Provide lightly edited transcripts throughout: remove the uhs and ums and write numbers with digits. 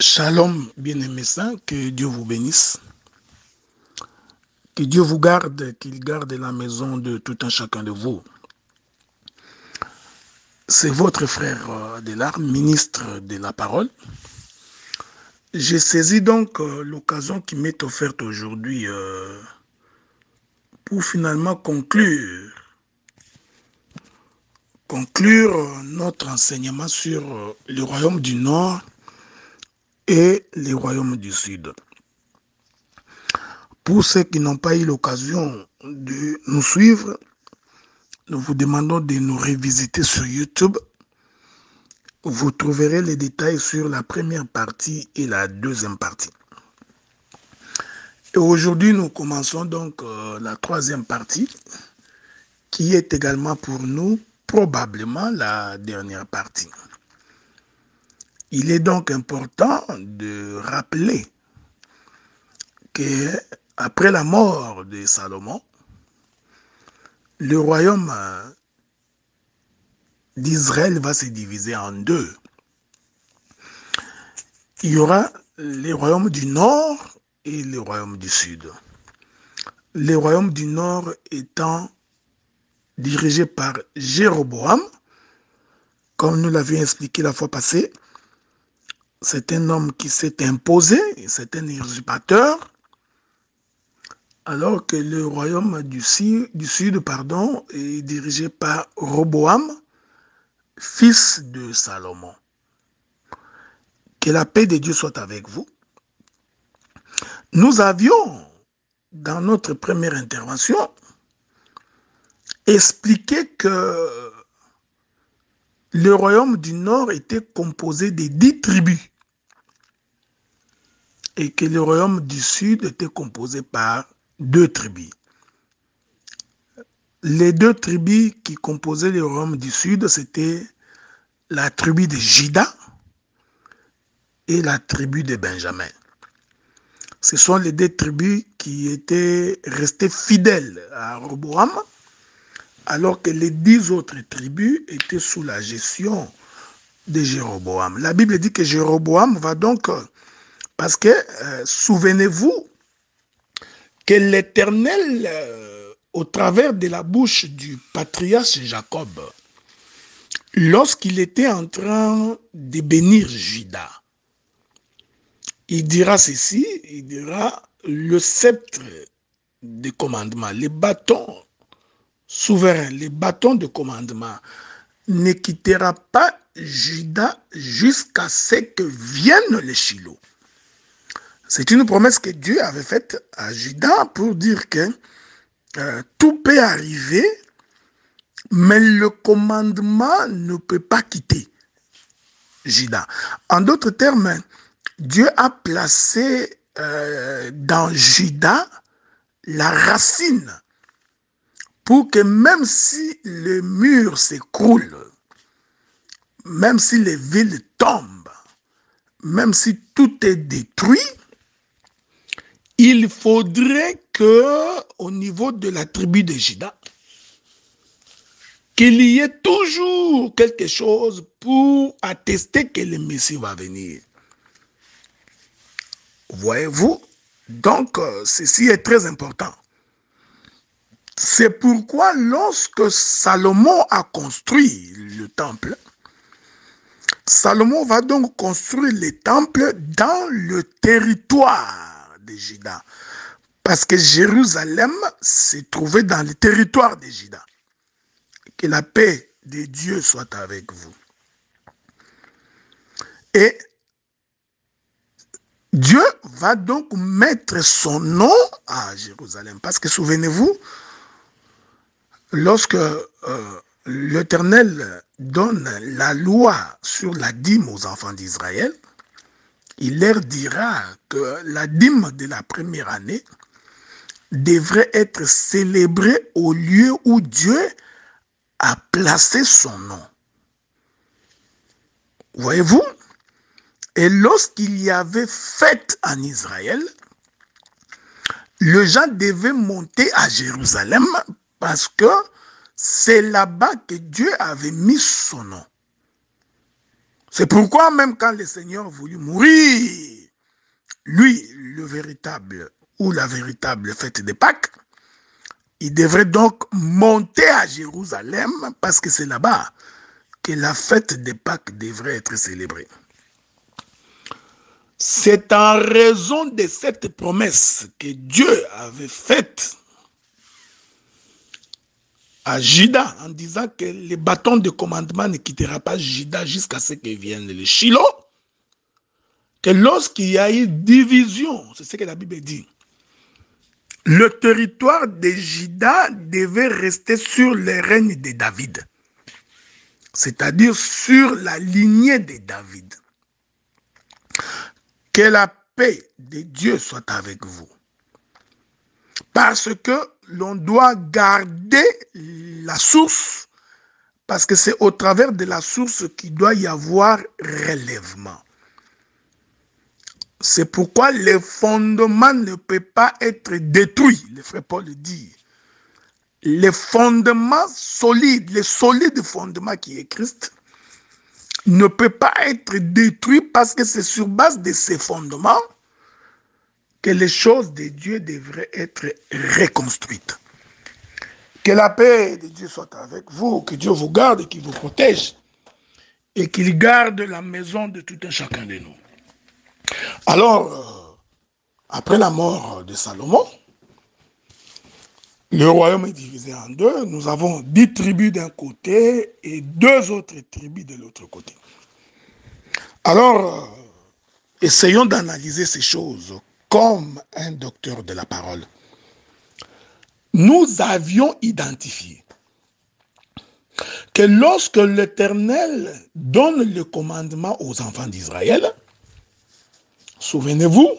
Shalom, bien-aimés saints, que Dieu vous bénisse, que Dieu vous garde, qu'il garde la maison de tout un chacun de vous. C'est votre frère Adelar, ministre de la parole. J'ai saisi donc l'occasion qui m'est offerte aujourd'hui pour finalement conclure notre enseignement sur le royaume du Nord et les royaumes du Sud. Pour ceux qui n'ont pas eu l'occasion de nous suivre, nous vous demandons de nous revisiter sur YouTube. Vous trouverez les détails sur la première partie et la deuxième partie. Et aujourd'hui, nous commençons donc la troisième partie, qui est également pour nous probablement la dernière partie. Il est donc important de rappeler que après la mort de Salomon, le royaume d'Israël va se diviser en deux. Il y aura les royaumes du Nord et les royaumes du Sud. Les royaumes du Nord étant dirigés par Jéroboam, comme nous l'avions expliqué la fois passée. C'est un homme qui s'est imposé, c'est un usurpateur, alors que le royaume du Sud est dirigé par Roboam, fils de Salomon. Que la paix de Dieu soit avec vous. Nous avions, dans notre première intervention, expliqué que le royaume du Nord était composé de 10 tribus et que le royaume du Sud était composé par 2 tribus. Les 2 tribus qui composaient le royaume du Sud, c'était la tribu de Juda et la tribu de Benjamin. Ce sont les 2 tribus qui étaient restées fidèles à Roboam, alors que les 10 autres tribus étaient sous la gestion de Jéroboam. La Bible dit que Jéroboam va donc, parce que souvenez-vous que l'Éternel, au travers de la bouche du patriarche Jacob, lorsqu'il était en train de bénir Juda, il dira ceci, il dira le sceptre de commandement, les bâtons souverains, les bâtons de commandement ne quittera pas Juda jusqu'à ce que vienne le Shiloh. C'est une promesse que Dieu avait faite à Juda pour dire que tout peut arriver, mais le commandement ne peut pas quitter Juda. En d'autres termes, Dieu a placé dans Juda la racine pour que même si le mur s'écroule, même si les villes tombent, même si tout est détruit, il faudrait que, au niveau de la tribu de Juda, qu'il y ait toujours quelque chose pour attester que le Messie va venir. Voyez-vous? Donc, ceci est très important. C'est pourquoi lorsque Salomon a construit le temple, Salomon va donc construire le temple dans le territoire de Juda. Parce que Jérusalem se trouvait dans le territoire de Juda. Que la paix de Dieu soit avec vous. Et Dieu va donc mettre son nom à Jérusalem. Parce que souvenez-vous, lorsque l'Éternel donne la loi sur la dîme aux enfants d'Israël, il leur dira que la dîme de la première année devrait être célébrée au lieu où Dieu a placé son nom. Voyez-vous? Et lorsqu'il y avait fête en Israël, les gens devaient monter à Jérusalem parce que c'est là-bas que Dieu avait mis son nom. C'est pourquoi même quand le Seigneur voulut mourir, lui, le véritable ou la véritable fête de Pâques, il devrait donc monter à Jérusalem parce que c'est là-bas que la fête de Pâques devrait être célébrée. C'est en raison de cette promesse que Dieu avait faite à Juda en disant que le bâton de commandement ne quittera pas Juda jusqu'à ce que vienne le Shiloh, que lorsqu'il y a eu division, c'est ce que la Bible dit, le territoire de Juda devait rester sur le règne de David, c'est-à-dire sur la lignée de David. Que la paix de Dieu soit avec vous. Parce que l'on doit garder la source, parce que c'est au travers de la source qu'il doit y avoir relèvement. C'est pourquoi le fondement ne peut pas être détruit, le frère Paul dit. Le fondement solide, le solide fondement qui est Christ, ne peut pas être détruit parce que c'est sur base de ces fondements que les choses de Dieu devraient être reconstruites. Que la paix de Dieu soit avec vous, que Dieu vous garde et qu'il vous protège et qu'il garde la maison de tout un chacun de nous. Alors, après la mort de Salomon, le royaume est divisé en deux. Nous avons 10 tribus d'un côté et 2 autres tribus de l'autre côté. Alors, essayons d'analyser ces choses comme un docteur de la parole. Nous avions identifié que lorsque l'Éternel donne le commandement aux enfants d'Israël, souvenez-vous,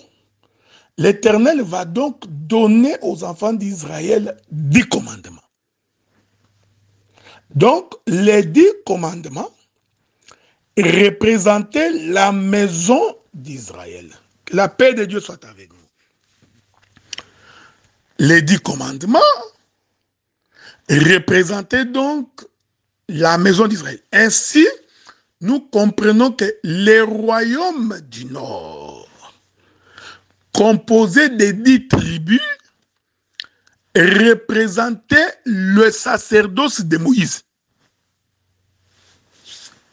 l'Éternel va donc donner aux enfants d'Israël 10 commandements. Donc, les 10 commandements représentaient la maison d'Israël. Que la paix de Dieu soit avec vous. Les 10 commandements représentaient donc la maison d'Israël. Ainsi, nous comprenons que les royaumes du Nord, composés des 10 tribus, représentaient le sacerdoce de Moïse.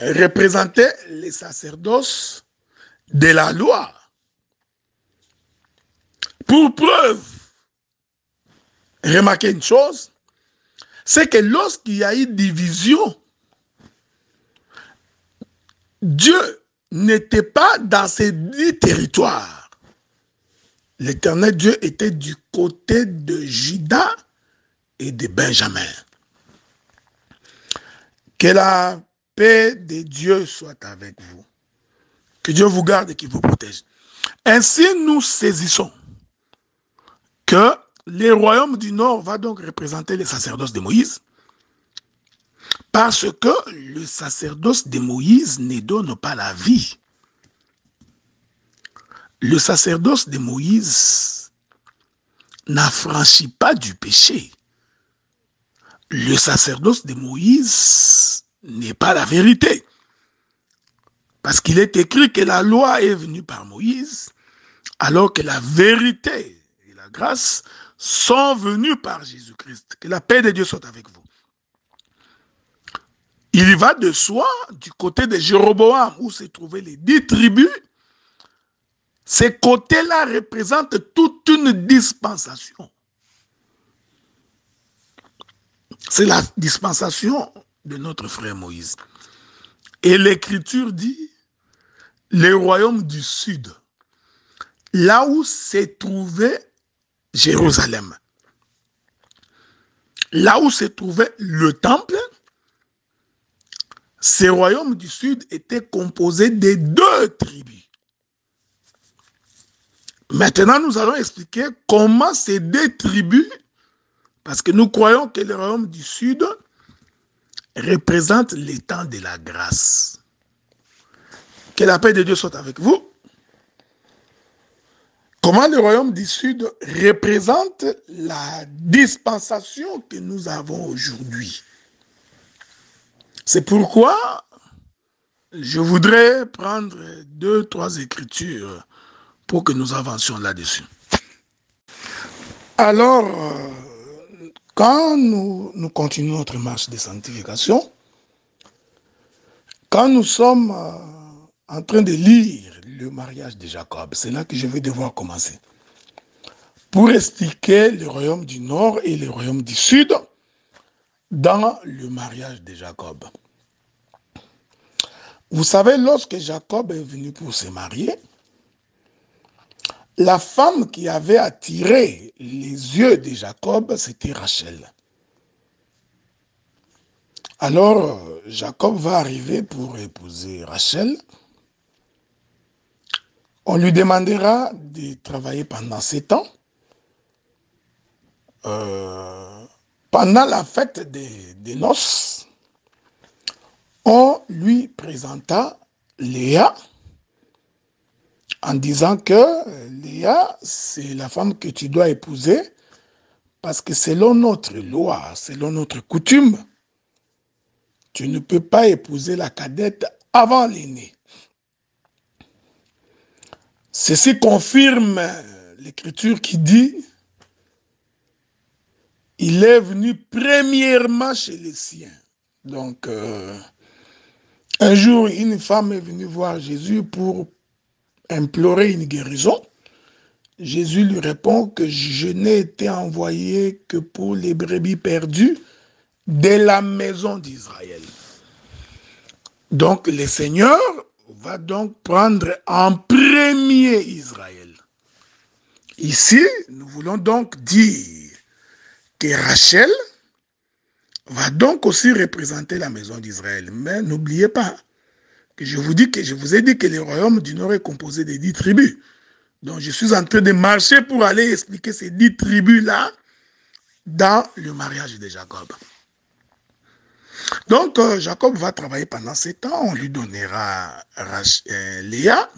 Représentaient le sacerdoce de la loi. Pour preuve, remarquez une chose, c'est que lorsqu'il y a eu division, Dieu n'était pas dans ces 10 territoires. L'Éternel Dieu était du côté de Juda et de Benjamin. Que la paix de Dieu soit avec vous. Que Dieu vous garde et qu'il vous protège. Ainsi, nous saisissons que le royaume du Nord va donc représenter le sacerdoce de Moïse, parce que le sacerdoce de Moïse ne donne pas la vie. Le sacerdoce de Moïse n'affranchit pas du péché. Le sacerdoce de Moïse n'est pas la vérité. Parce qu'il est écrit que la loi est venue par Moïse, alors que la vérité et la grâce sont venues par Jésus-Christ. Que la paix de Dieu soit avec vous. Il y va de soi, du côté de Jéroboam, où se trouvaient les 10 tribus. Ces côtés-là représentent toute une dispensation. C'est la dispensation de notre frère Moïse. Et l'Écriture dit, le royaume du Sud, là où se trouvait Jérusalem, là où se trouvait le temple, ce royaume du Sud était composé de 2 tribus. Maintenant, nous allons expliquer comment ces 2 tribus, parce que nous croyons que le royaume du Sud représente les temps de la grâce. Que la paix de Dieu soit avec vous. Comment le royaume du Sud représente la dispensation que nous avons aujourd'hui. C'est pourquoi je voudrais prendre 2-3 écritures pour que nous avancions là-dessus. Alors, quand nous continuons notre marche de sanctification, quand nous sommes en train de lire le mariage de Jacob, c'est là que je vais devoir commencer. Pour expliquer le royaume du Nord et le royaume du Sud dans le mariage de Jacob. Vous savez, lorsque Jacob est venu pour se marier, la femme qui avait attiré les yeux de Jacob, c'était Rachel. Alors, Jacob va arriver pour épouser Rachel. On lui demandera de travailler pendant 7 ans. Pendant la fête des noces, on lui présenta Léa en disant que Léa, c'est la femme que tu dois épouser parce que selon notre loi, selon notre coutume, tu ne peux pas épouser la cadette avant l'aînée. Ceci confirme l'écriture qui dit il est venu premièrement chez les siens. Donc, un jour, une femme est venue voir Jésus pour implorer une guérison. Jésus lui répond que je n'ai été envoyé que pour les brebis perdues de la maison d'Israël. Donc, le Seigneur va donc prendre en premier Israël. Ici, nous voulons donc dire que Rachel va donc aussi représenter la maison d'Israël. Mais n'oubliez pas que je vous ai dit que le royaume du Nord est composé de 10 tribus. Donc je suis en train de marcher pour aller expliquer ces 10 tribus-là dans le mariage de Jacob. Donc Jacob va travailler pendant 7 ans, on lui donnera Léa.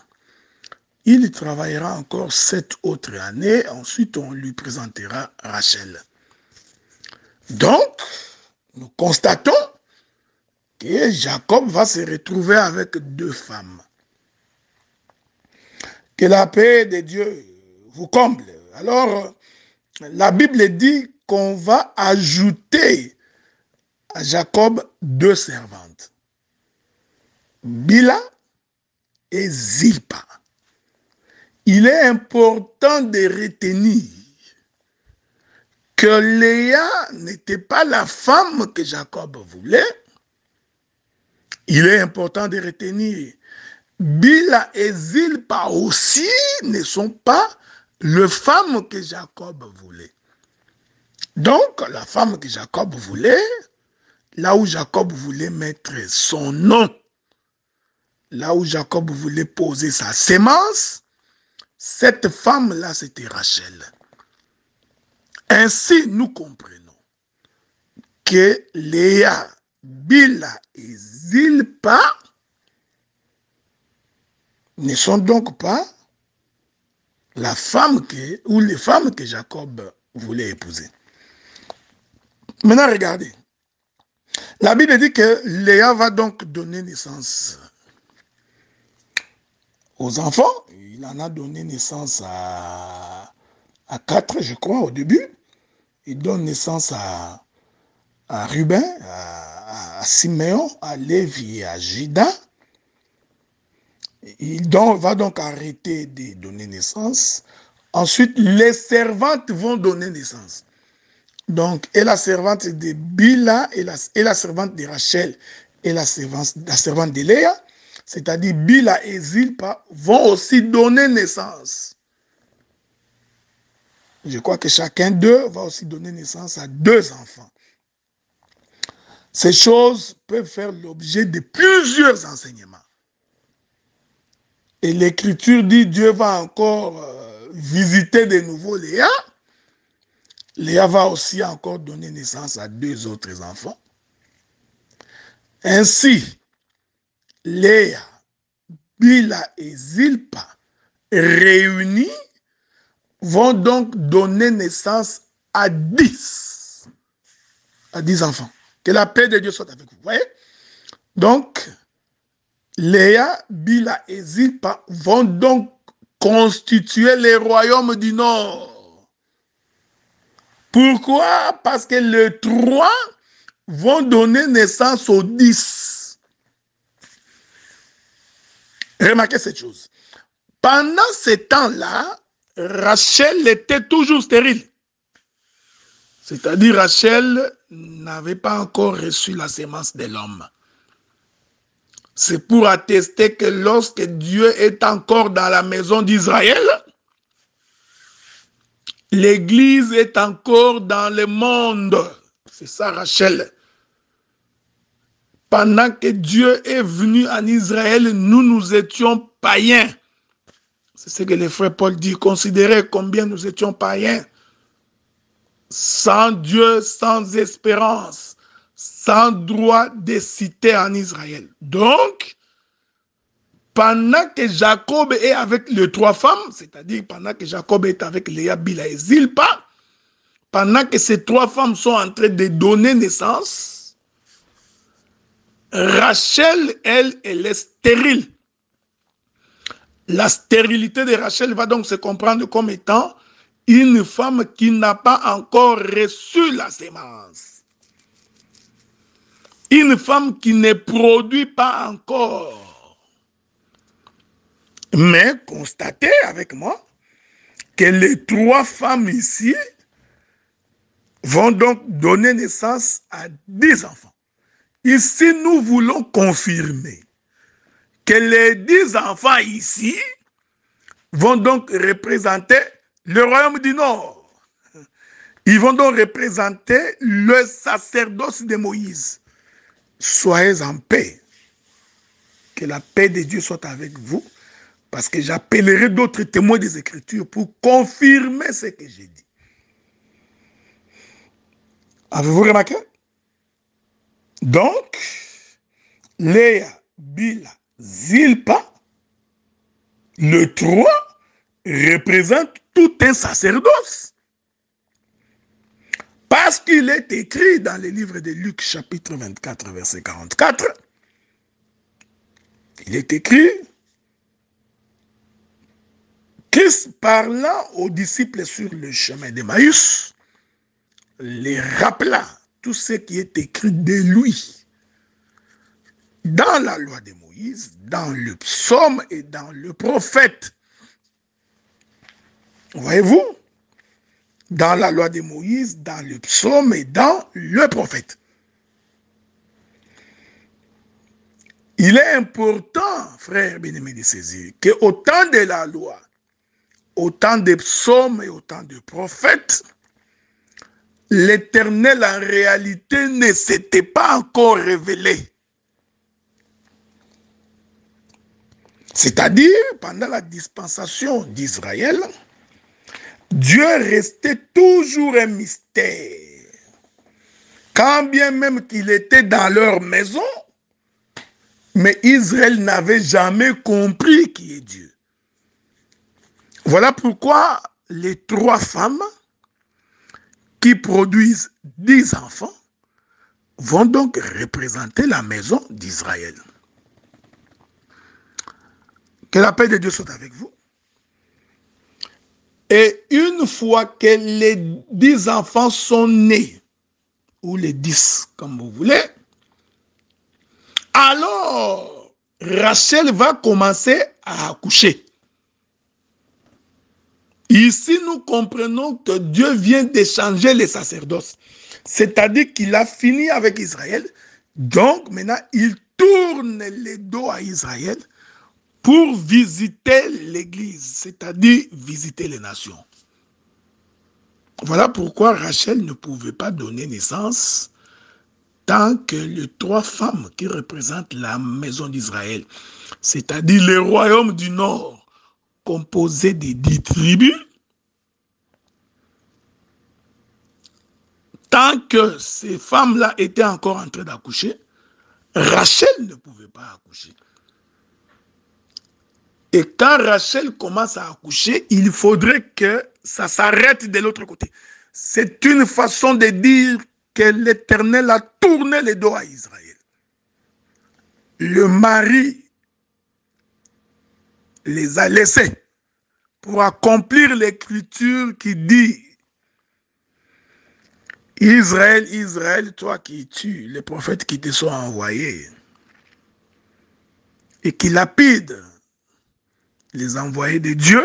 Il travaillera encore 7 autres années, ensuite on lui présentera Rachel. Donc, nous constatons que Jacob va se retrouver avec 2 femmes. Que la paix de Dieu vous comble. Alors, la Bible dit qu'on va ajouter à Jacob 2 servantes. Bila et Zilpa. Il est important de retenir que Léa n'était pas la femme que Jacob voulait. Il est important de retenir Bila et Zilpa aussi ne sont pas les femmes que Jacob voulait. Donc, la femme que Jacob voulait, là où Jacob voulait mettre son nom, là où Jacob voulait poser sa sémence, cette femme-là, c'était Rachel. Ainsi, nous comprenons que Léa, Bila et Zilpa ne sont donc pas la femme ou les femmes que Jacob voulait épouser. Maintenant, regardez. La Bible dit que Léa va donc donner naissance aux enfants. Il en a donné naissance à 4, je crois, au début. Il donne naissance à Ruben, à Siméon, à Lévi et à Juda. Il va donc arrêter de donner naissance. Ensuite, les servantes vont donner naissance. Donc, et la servante de Bila, et la servante de Rachel, et la servante de Léa, c'est-à-dire Bila et Zilpa, vont aussi donner naissance. Je crois que chacun d'eux va aussi donner naissance à 2 enfants. Ces choses peuvent faire l'objet de plusieurs enseignements. Et l'Écriture dit Dieu va encore visiter de nouveau Léa. Léa va aussi encore donner naissance à 2 autres enfants. Ainsi, Léa, Bila et Zilpa réunis vont donc donner naissance à 10 enfants. Que la paix de Dieu soit avec vous. Vous voyez? Donc, Léa, Bila et Zilpa vont donc constituer les royaumes du Nord. Pourquoi? Parce que les 3 vont donner naissance aux 10. Remarquez cette chose. Pendant ce temps-là, Rachel était toujours stérile. C'est-à-dire Rachel n'avait pas encore reçu la sémence de l'homme. C'est pour attester que lorsque Dieu est encore dans la maison d'Israël, l'Église est encore dans le monde. C'est ça Rachel. Pendant que Dieu est venu en Israël, nous étions païens. C'est ce que le frère Paul dit. Considérez combien nous étions païens. Sans Dieu, sans espérance, sans droit de cité en Israël. Donc, pendant que Jacob est avec les 3 femmes, c'est-à-dire pendant que Jacob est avec Léa, Bila et Zilpa, pendant que ces 3 femmes sont en train de donner naissance, Rachel, elle est stérile. La stérilité de Rachel va donc se comprendre comme étant une femme qui n'a pas encore reçu la sémence. Une femme qui ne produit pas encore. Mais constatez avec moi que les 3 femmes ici vont donc donner naissance à 10 enfants. Ici, nous voulons confirmer que les 10 enfants ici vont donc représenter le royaume du Nord. Ils vont donc représenter le sacerdoce de Moïse. Soyez en paix. Que la paix de Dieu soit avec vous, parce que j'appellerai d'autres témoins des Écritures pour confirmer ce que j'ai dit. Avez-vous remarqué? Donc, Léa, Bila, Zilpa, le 3 représente tout un sacerdoce. Parce qu'il est écrit dans le livre de Luc, chapitre 24, verset 44, il est écrit, Christ parlant aux disciples sur le chemin d'Emmaüs, les rappela tout ce qui est écrit de lui dans la loi de Moïse, dans le psaume et dans le prophète. Voyez-vous? Dans la loi de Moïse, dans le psaume et dans le prophète. Il est important, frère bien-aimé, de saisir qu'au temps de la loi, au temps des psaumes et au temps des prophètes, l'Éternel en réalité ne s'était pas encore révélé. C'est-à-dire, pendant la dispensation d'Israël, Dieu restait toujours un mystère. Quand bien même qu'il était dans leur maison, mais Israël n'avait jamais compris qui est Dieu. Voilà pourquoi les 3 femmes qui produisent 10 enfants vont donc représenter la maison d'Israël. Que la paix de Dieu soit avec vous. Et une fois que les 10 enfants sont nés, ou les 10, comme vous voulez, alors Rachel va commencer à accoucher. Ici, nous comprenons que Dieu vient d'échanger les sacerdoces. C'est-à-dire qu'il a fini avec Israël. Donc, maintenant, il tourne les dos à Israël pour visiter l'Église, c'est-à-dire visiter les nations. Voilà pourquoi Rachel ne pouvait pas donner naissance tant que les 3 femmes qui représentent la maison d'Israël, c'est-à-dire le royaume du Nord, composé des 10 tribus, tant que ces femmes-là étaient encore en train d'accoucher, Rachel ne pouvait pas accoucher. Et quand Rachel commence à accoucher, il faudrait que ça s'arrête de l'autre côté. C'est une façon de dire que l'Éternel a tourné le dos à Israël. Le mari les a laissés pour accomplir l'écriture qui dit Israël, Israël, toi qui tues les prophètes qui te sont envoyés et qui lapident les envoyés de Dieu,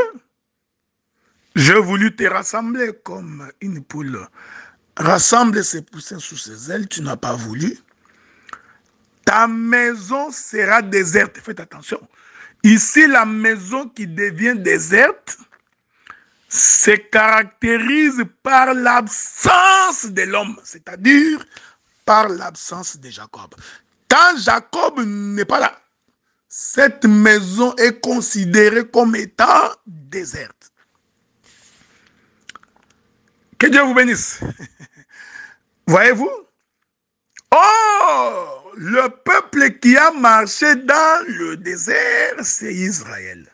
je voulu te rassembler comme une poule rassemble ses poussins sous ses ailes, tu n'as pas voulu. Ta maison sera déserte. Faites attention. Ici, la maison qui devient déserte se caractérise par l'absence de l'homme, c'est-à-dire par l'absence de Jacob. Quand Jacob n'est pas là, cette maison est considérée comme étant déserte. Que Dieu vous bénisse. Voyez-vous? Oh, le peuple qui a marché dans le désert, c'est Israël.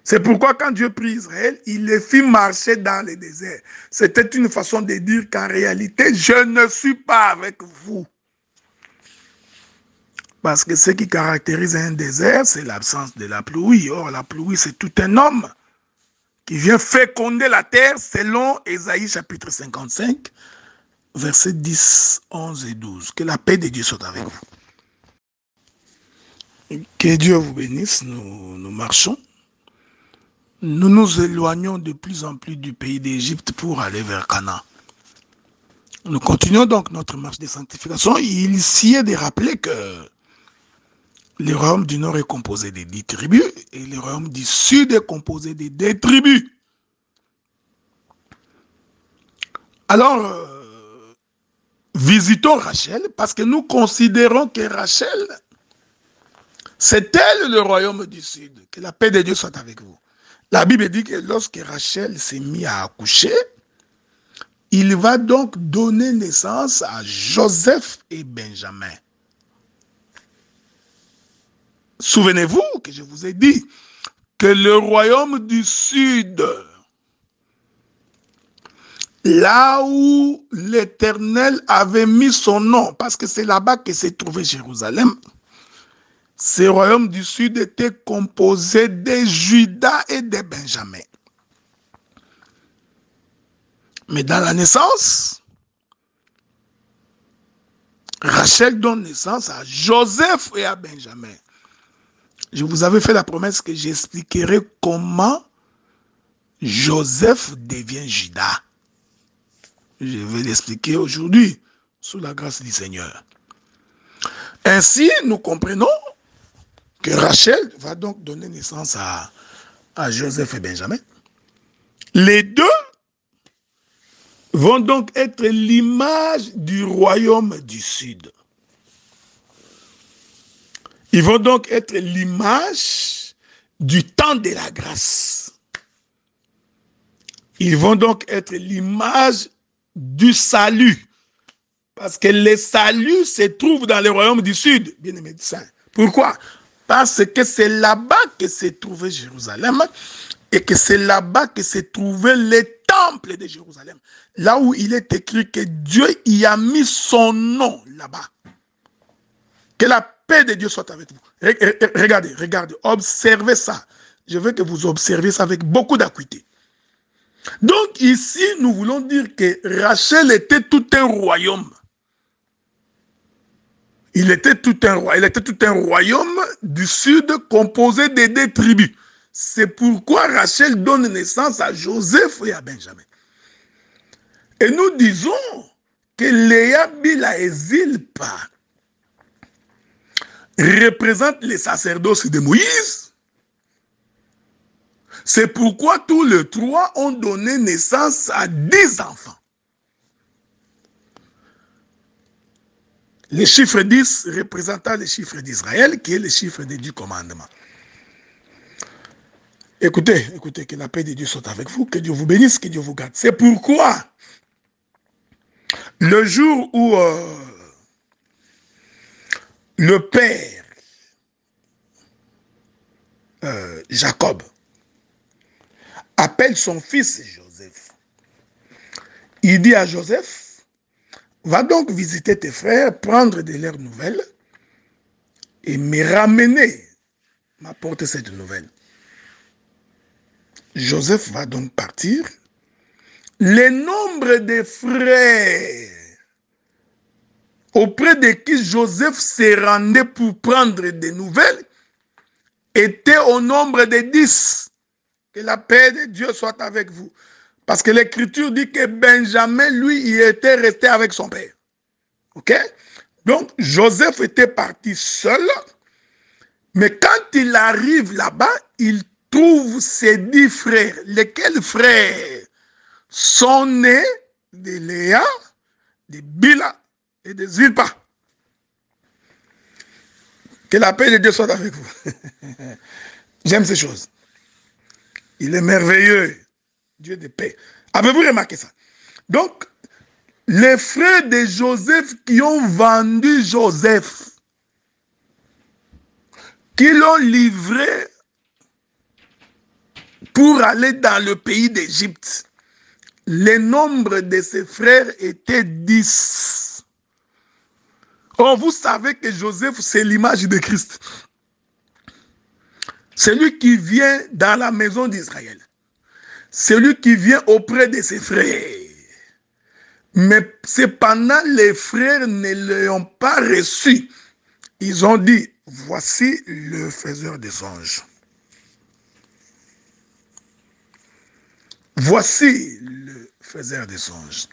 C'est pourquoi quand Dieu prit Israël, il les fit marcher dans le désert. C'était une façon de dire qu'en réalité, je ne suis pas avec vous. Parce que ce qui caractérise un désert, c'est l'absence de la pluie. Or, la pluie, c'est tout un homme qui vient féconder la terre selon Ésaïe chapitre 55, versets 10, 11 et 12. Que la paix de Dieu soit avec vous. Que Dieu vous bénisse, nous marchons. Nous nous éloignons de plus en plus du pays d'Égypte pour aller vers Canaan. Nous continuons donc notre marche de sanctification. Il s'y est de rappeler que le royaume du Nord est composé de 10 tribus et le royaume du Sud est composé de 2 tribus. Alors, visitons Rachel parce que nous considérons que Rachel, c'est elle le royaume du Sud. Que la paix de Dieu soit avec vous. La Bible dit que lorsque Rachel s'est mise à accoucher, il va donc donner naissance à Joseph et Benjamin. Souvenez-vous que je vous ai dit que le royaume du Sud, là où l'Éternel avait mis son nom, parce que c'est là-bas que s'est trouvé Jérusalem, ce royaume du Sud était composé de Juda et de Benjamin. Mais dans la naissance, Rachel donne naissance à Joseph et à Benjamin. Je vous avais fait la promesse que j'expliquerai comment Joseph devient Juda. Je vais l'expliquer aujourd'hui, sous la grâce du Seigneur. Ainsi, nous comprenons que Rachel va donc donner naissance à Joseph et Benjamin. Les deux vont donc être l'image du royaume du Sud. Ils vont donc être l'image du temps de la grâce. Ils vont donc être l'image du salut. Parce que le salut se trouve dans le royaume du Sud, bien-aimés du Saint. Pourquoi? Parce que c'est là-bas que s'est trouvé Jérusalem et que c'est là-bas que s'est trouvé le temple de Jérusalem. Là où il est écrit que Dieu y a mis son nom là-bas. Que la paix de Dieu soit avec vous. Regardez, observez ça. Je veux que vous observiez ça avec beaucoup d'acuité. Donc ici, nous voulons dire que Rachel était tout un royaume. Il était tout un royaume du Sud composé de 2 tribus. C'est pourquoi Rachel donne naissance à Joseph et à Benjamin. Et nous disons que Léa, Bila et Zilpa représentent les sacerdoces de Moïse. C'est pourquoi tous les 3 ont donné naissance à 10 enfants. Le chiffre 10 représentant le chiffre d'Israël, qui est le chiffre des 10 commandements. Écoutez, que la paix de Dieu soit avec vous, que Dieu vous bénisse, que Dieu vous garde. C'est pourquoi, le jour où le père, Jacob, appelle son fils Joseph, il dit à Joseph, va donc visiter tes frères, prendre de leurs nouvelles et me ramener m'apporte cette nouvelle. Joseph va donc partir. Le nombre de frères auprès de qui Joseph se rendait pour prendre des nouvelles était au nombre de 10. Que la paix de Dieu soit avec vous. Parce que l'Écriture dit que Benjamin, lui, il était resté avec son père. Ok? Donc, Joseph était parti seul. Mais quand il arrive là-bas, il trouve ses 10 frères. Lesquels frères sont nés de Léa, de Bila et de Zilpa. Que la paix de Dieu soit avec vous. J'aime ces choses. Il est merveilleux. Dieu de paix. Avez-vous remarqué ça? Donc, les frères de Joseph qui ont vendu Joseph, qui l'ont livré pour aller dans le pays d'Égypte, le nombre de ses frères était 10. Or, vous savez que Joseph, c'est l'image de Christ. Celui qui vient dans la maison d'Israël. Celui qui vient auprès de ses frères. Mais cependant, les frères ne l'ont pas reçu. Ils ont dit, voici le faiseur des songes. Voici le faiseur des songes.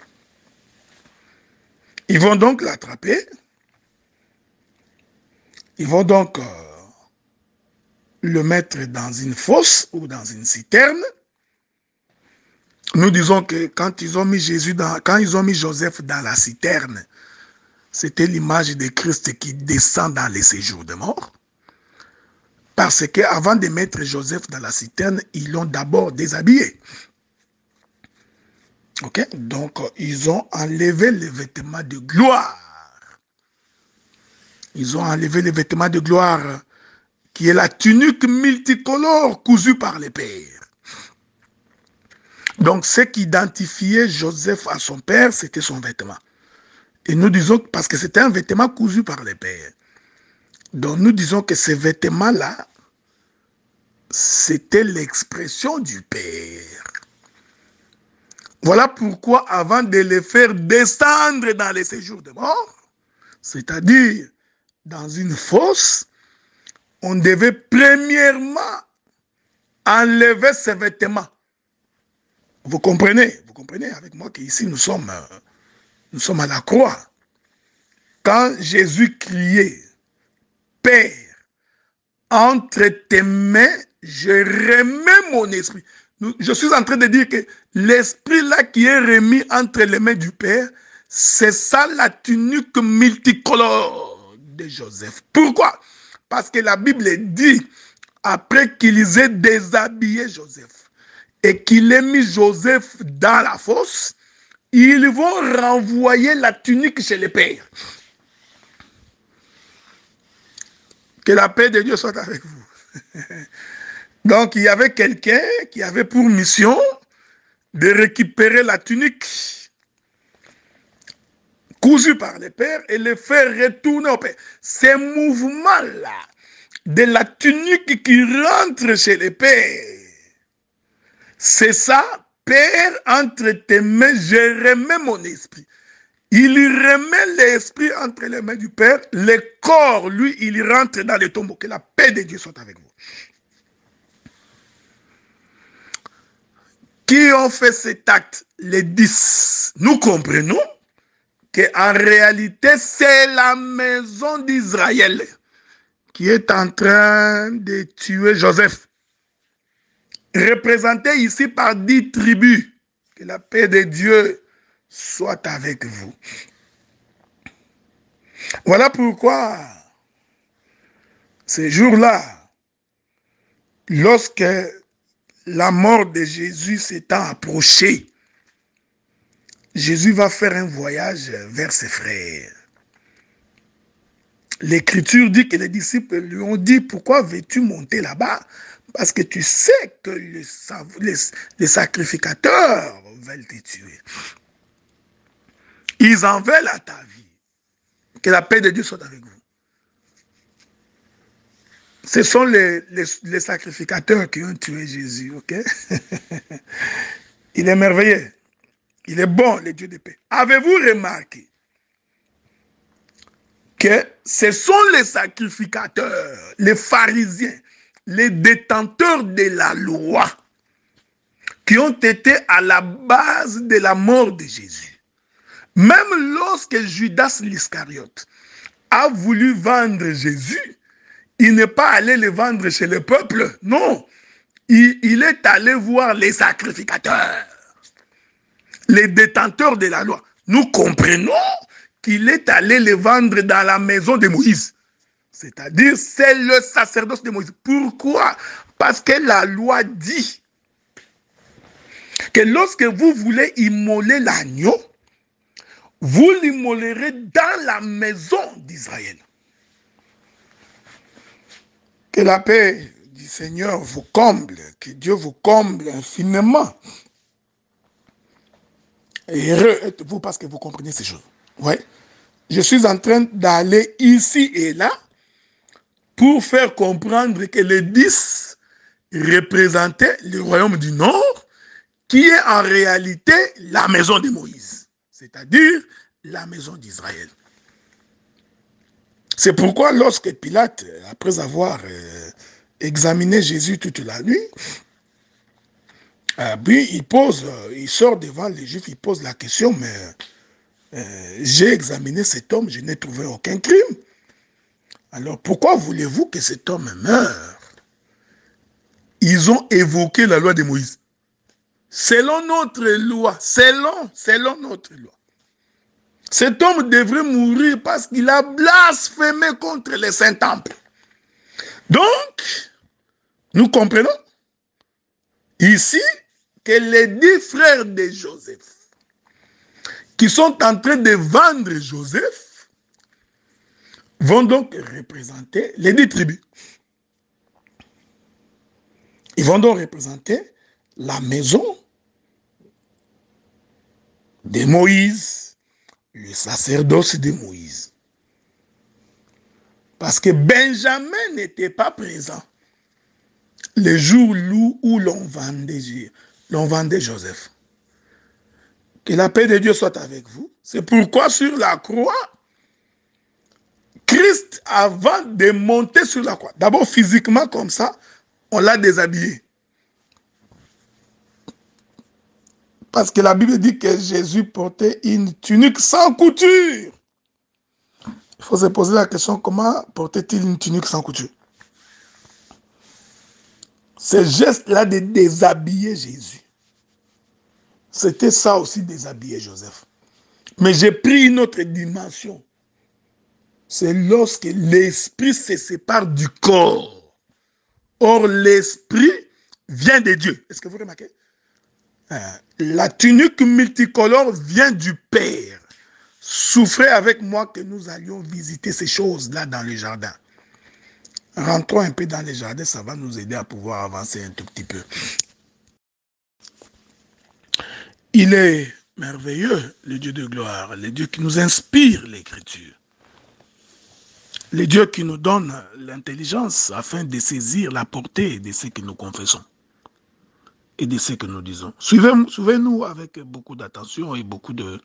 Ils vont donc l'attraper. Ils vont donc le mettre dans une fosse ou dans une citerne. Nous disons que quand ils ont mis Joseph dans la citerne, c'était l'image de Christ qui descend dans les séjours de mort. Parce qu'avant de mettre Joseph dans la citerne, ils l'ont d'abord déshabillé. Ok? Donc, ils ont enlevé les vêtements de gloire. Ils ont enlevé les vêtements de gloire, qui est la tunique multicolore cousue par les pères. Donc, ce qui identifiait Joseph à son père, c'était son vêtement. Et nous disons, parce que c'était un vêtement cousu par les pères. Donc, nous disons que ces vêtements-là, c'était l'expression du père. Voilà pourquoi, avant de les faire descendre dans les séjours de mort, c'est-à-dire dans une fosse, on devait premièrement enlever ces vêtements. Vous comprenez avec moi qu'ici nous sommes à la croix. Quand Jésus criait, Père, entre tes mains, je remets mon esprit. Je suis en train de dire que l'esprit là qui est remis entre les mains du Père, c'est ça la tunique multicolore de Joseph. Pourquoi? Parce que la Bible dit, après qu'ils aient déshabillé Joseph, et qu'il ait mis Joseph dans la fosse, ils vont renvoyer la tunique chez les pères. Que la paix de Dieu soit avec vous. Donc, il y avait quelqu'un qui avait pour mission de récupérer la tunique cousue par les pères et le faire retourner au père. Ces mouvements-là de la tunique qui rentre chez les pères, c'est ça, Père, entre tes mains, je remets mon esprit. Il remet l'esprit entre les mains du Père. Le corps, lui, il rentre dans le tombeau. Que la paix de Dieu soit avec vous. Qui ont fait cet acte? Les 10. Nous comprenons qu'en réalité, c'est la maison d'Israël qui est en train de tuer Joseph. Représenté ici par 10 tribus. Que la paix de Dieu soit avec vous. Voilà pourquoi, ces jours-là, lorsque la mort de Jésus s'étant approchée, Jésus va faire un voyage vers ses frères. L'Écriture dit que les disciples lui ont dit, pourquoi veux-tu monter là-bas? Parce que tu sais que les sacrificateurs veulent te tuer. Ils en veulent à ta vie. Que la paix de Dieu soit avec vous. Ce sont les sacrificateurs qui ont tué Jésus, ok? Il est merveilleux. Il est bon, le Dieu de paix. Avez-vous remarqué que ce sont les sacrificateurs, les pharisiens, les détenteurs de la loi qui ont été à la base de la mort de Jésus? Même lorsque Judas l'Iscariote a voulu vendre Jésus, il n'est pas allé le vendre chez le peuple, non. Il est allé voir les sacrificateurs, les détenteurs de la loi. Nous comprenons qu'il est allé le vendre dans la maison de Moïse. C'est-à-dire, c'est le sacerdoce de Moïse. Pourquoi? Parce que la loi dit que lorsque vous voulez immoler l'agneau, vous l'immolerez dans la maison d'Israël. Que la paix du Seigneur vous comble, que Dieu vous comble infiniment. Et heureux êtes-vous parce que vous comprenez ces choses. Ouais. Je suis en train d'aller ici et là pour faire comprendre que les 10 représentaient le royaume du Nord, qui est en réalité la maison de Moïse, c'est-à-dire la maison d'Israël. C'est pourquoi lorsque Pilate, après avoir examiné Jésus toute la nuit, puis il sort devant les Juifs, il pose la question, mais j'ai examiné cet homme, je n'ai trouvé aucun crime. Alors pourquoi voulez-vous que cet homme meure? Ils ont évoqué la loi de Moïse. Selon notre loi, selon notre loi, cet homme devrait mourir parce qu'il a blasphémé contre le Saint-Temple. Donc, nous comprenons ici que les 10 frères de Joseph, qui sont en train de vendre Joseph, vont donc représenter les 10 tribus. Ils vont donc représenter la maison de Moïse, le sacerdoce de Moïse. Parce que Benjamin n'était pas présent le jour où l'on vendait Joseph. Que la paix de Dieu soit avec vous. C'est pourquoi sur la croix, Christ, avant de monter sur la croix, d'abord physiquement comme ça, on l'a déshabillé. Parce que la Bible dit que Jésus portait une tunique sans couture. Il faut se poser la question, comment portait-il une tunique sans couture? Ce geste-là de déshabiller Jésus, c'était ça aussi, déshabiller Joseph. Mais j'ai pris une autre dimension. C'est lorsque l'esprit se sépare du corps. Or, l'esprit vient de Dieu. Est-ce que vous remarquez? La tunique multicolore vient du Père. Souffrez avec moi que nous allions visiter ces choses-là dans le jardin. Rentrons un peu dans le jardin, ça va nous aider à pouvoir avancer un tout petit peu. Il est merveilleux, le Dieu de gloire, le Dieu qui nous inspire l'Écriture. Le Dieu qui nous donne l'intelligence afin de saisir la portée de ce que nous confessons et de ce que nous disons. Suivez-nous avec beaucoup d'attention et beaucoup de...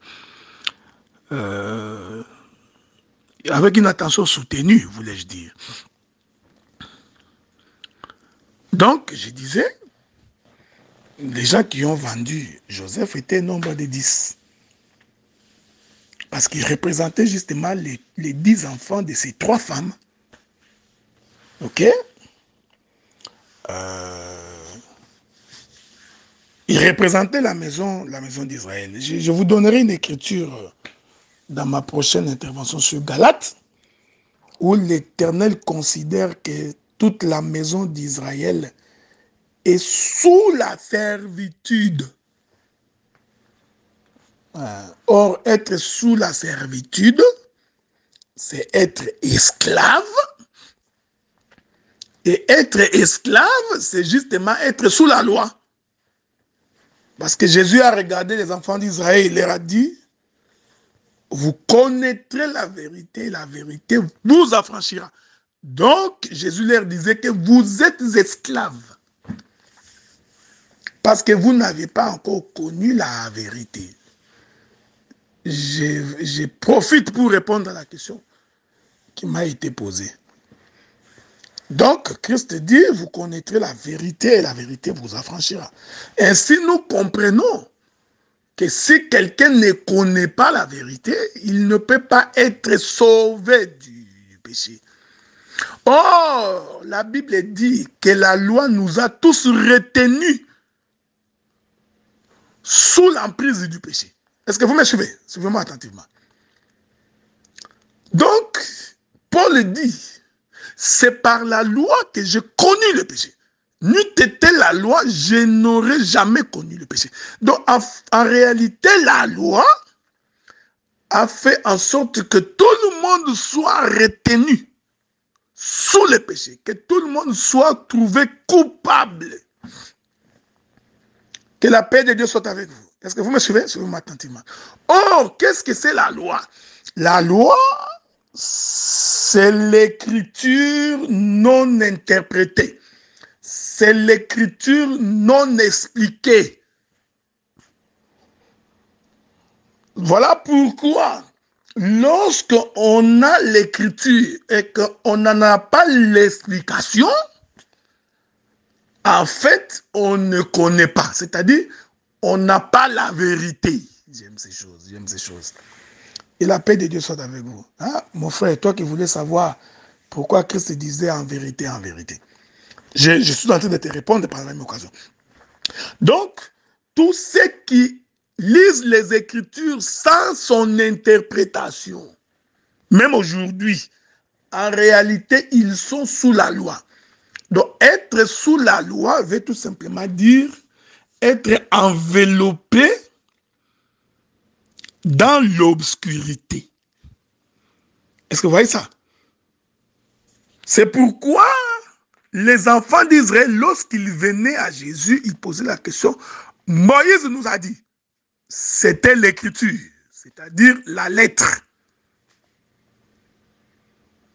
avec une attention soutenue, voulais-je dire. Donc, je disais, les gens qui ont vendu Joseph étaient nombre de 10. Parce qu'il représentait justement les 10 enfants de ces 3 femmes. Ok? Il représentait la maison d'Israël. Je vous donnerai une écriture dans ma prochaine intervention sur Galates, où l'Éternel considère que toute la maison d'Israël est sous la servitude. Or, être sous la servitude, c'est être esclave. Et être esclave, c'est justement être sous la loi. Parce que Jésus a regardé les enfants d'Israël, il leur a dit, vous connaîtrez la vérité vous affranchira. Donc, Jésus leur disait que vous êtes esclaves parce que vous n'avez pas encore connu la vérité. Je profite pour répondre à la question qui m'a été posée. Donc, Christ dit, vous connaîtrez la vérité et la vérité vous affranchira. Ainsi, nous comprenons que si quelqu'un ne connaît pas la vérité, il ne peut pas être sauvé du péché. Or, la Bible dit que la loi nous a tous retenus sous l'emprise du péché. Est-ce que vous me suivez? Suivez-moi attentivement. Donc, Paul dit, c'est par la loi que j'ai connu le péché. N'eût été la loi, je n'aurais jamais connu le péché. Donc, en réalité, la loi a fait en sorte que tout le monde soit retenu sous le péché, que tout le monde soit trouvé coupable. Que la paix de Dieu soit avec vous. Est-ce que vous me suivez? Suivez-moi attentivement. Or, qu'est-ce que c'est la loi? La loi, c'est l'écriture non interprétée. C'est l'écriture non expliquée. Voilà pourquoi, lorsqu'on a l'écriture et qu'on n'en a pas l'explication, en fait, on ne connaît pas. C'est-à-dire, on n'a pas la vérité. J'aime ces choses, j'aime ces choses. Et la paix de Dieu soit avec vous. Hein? Mon frère, toi qui voulais savoir pourquoi Christ disait en vérité, en vérité. Je suis en train de te répondre par la même occasion. Donc, tous ceux qui lisent les Écritures sans son interprétation, même aujourd'hui, en réalité, ils sont sous la loi. Donc, être sous la loi veut tout simplement dire être enveloppé dans l'obscurité. Est-ce que vous voyez ça? C'est pourquoi les enfants d'Israël, lorsqu'ils venaient à Jésus, ils posaient la question. Moïse nous a dit, c'était l'écriture, c'est-à-dire la lettre.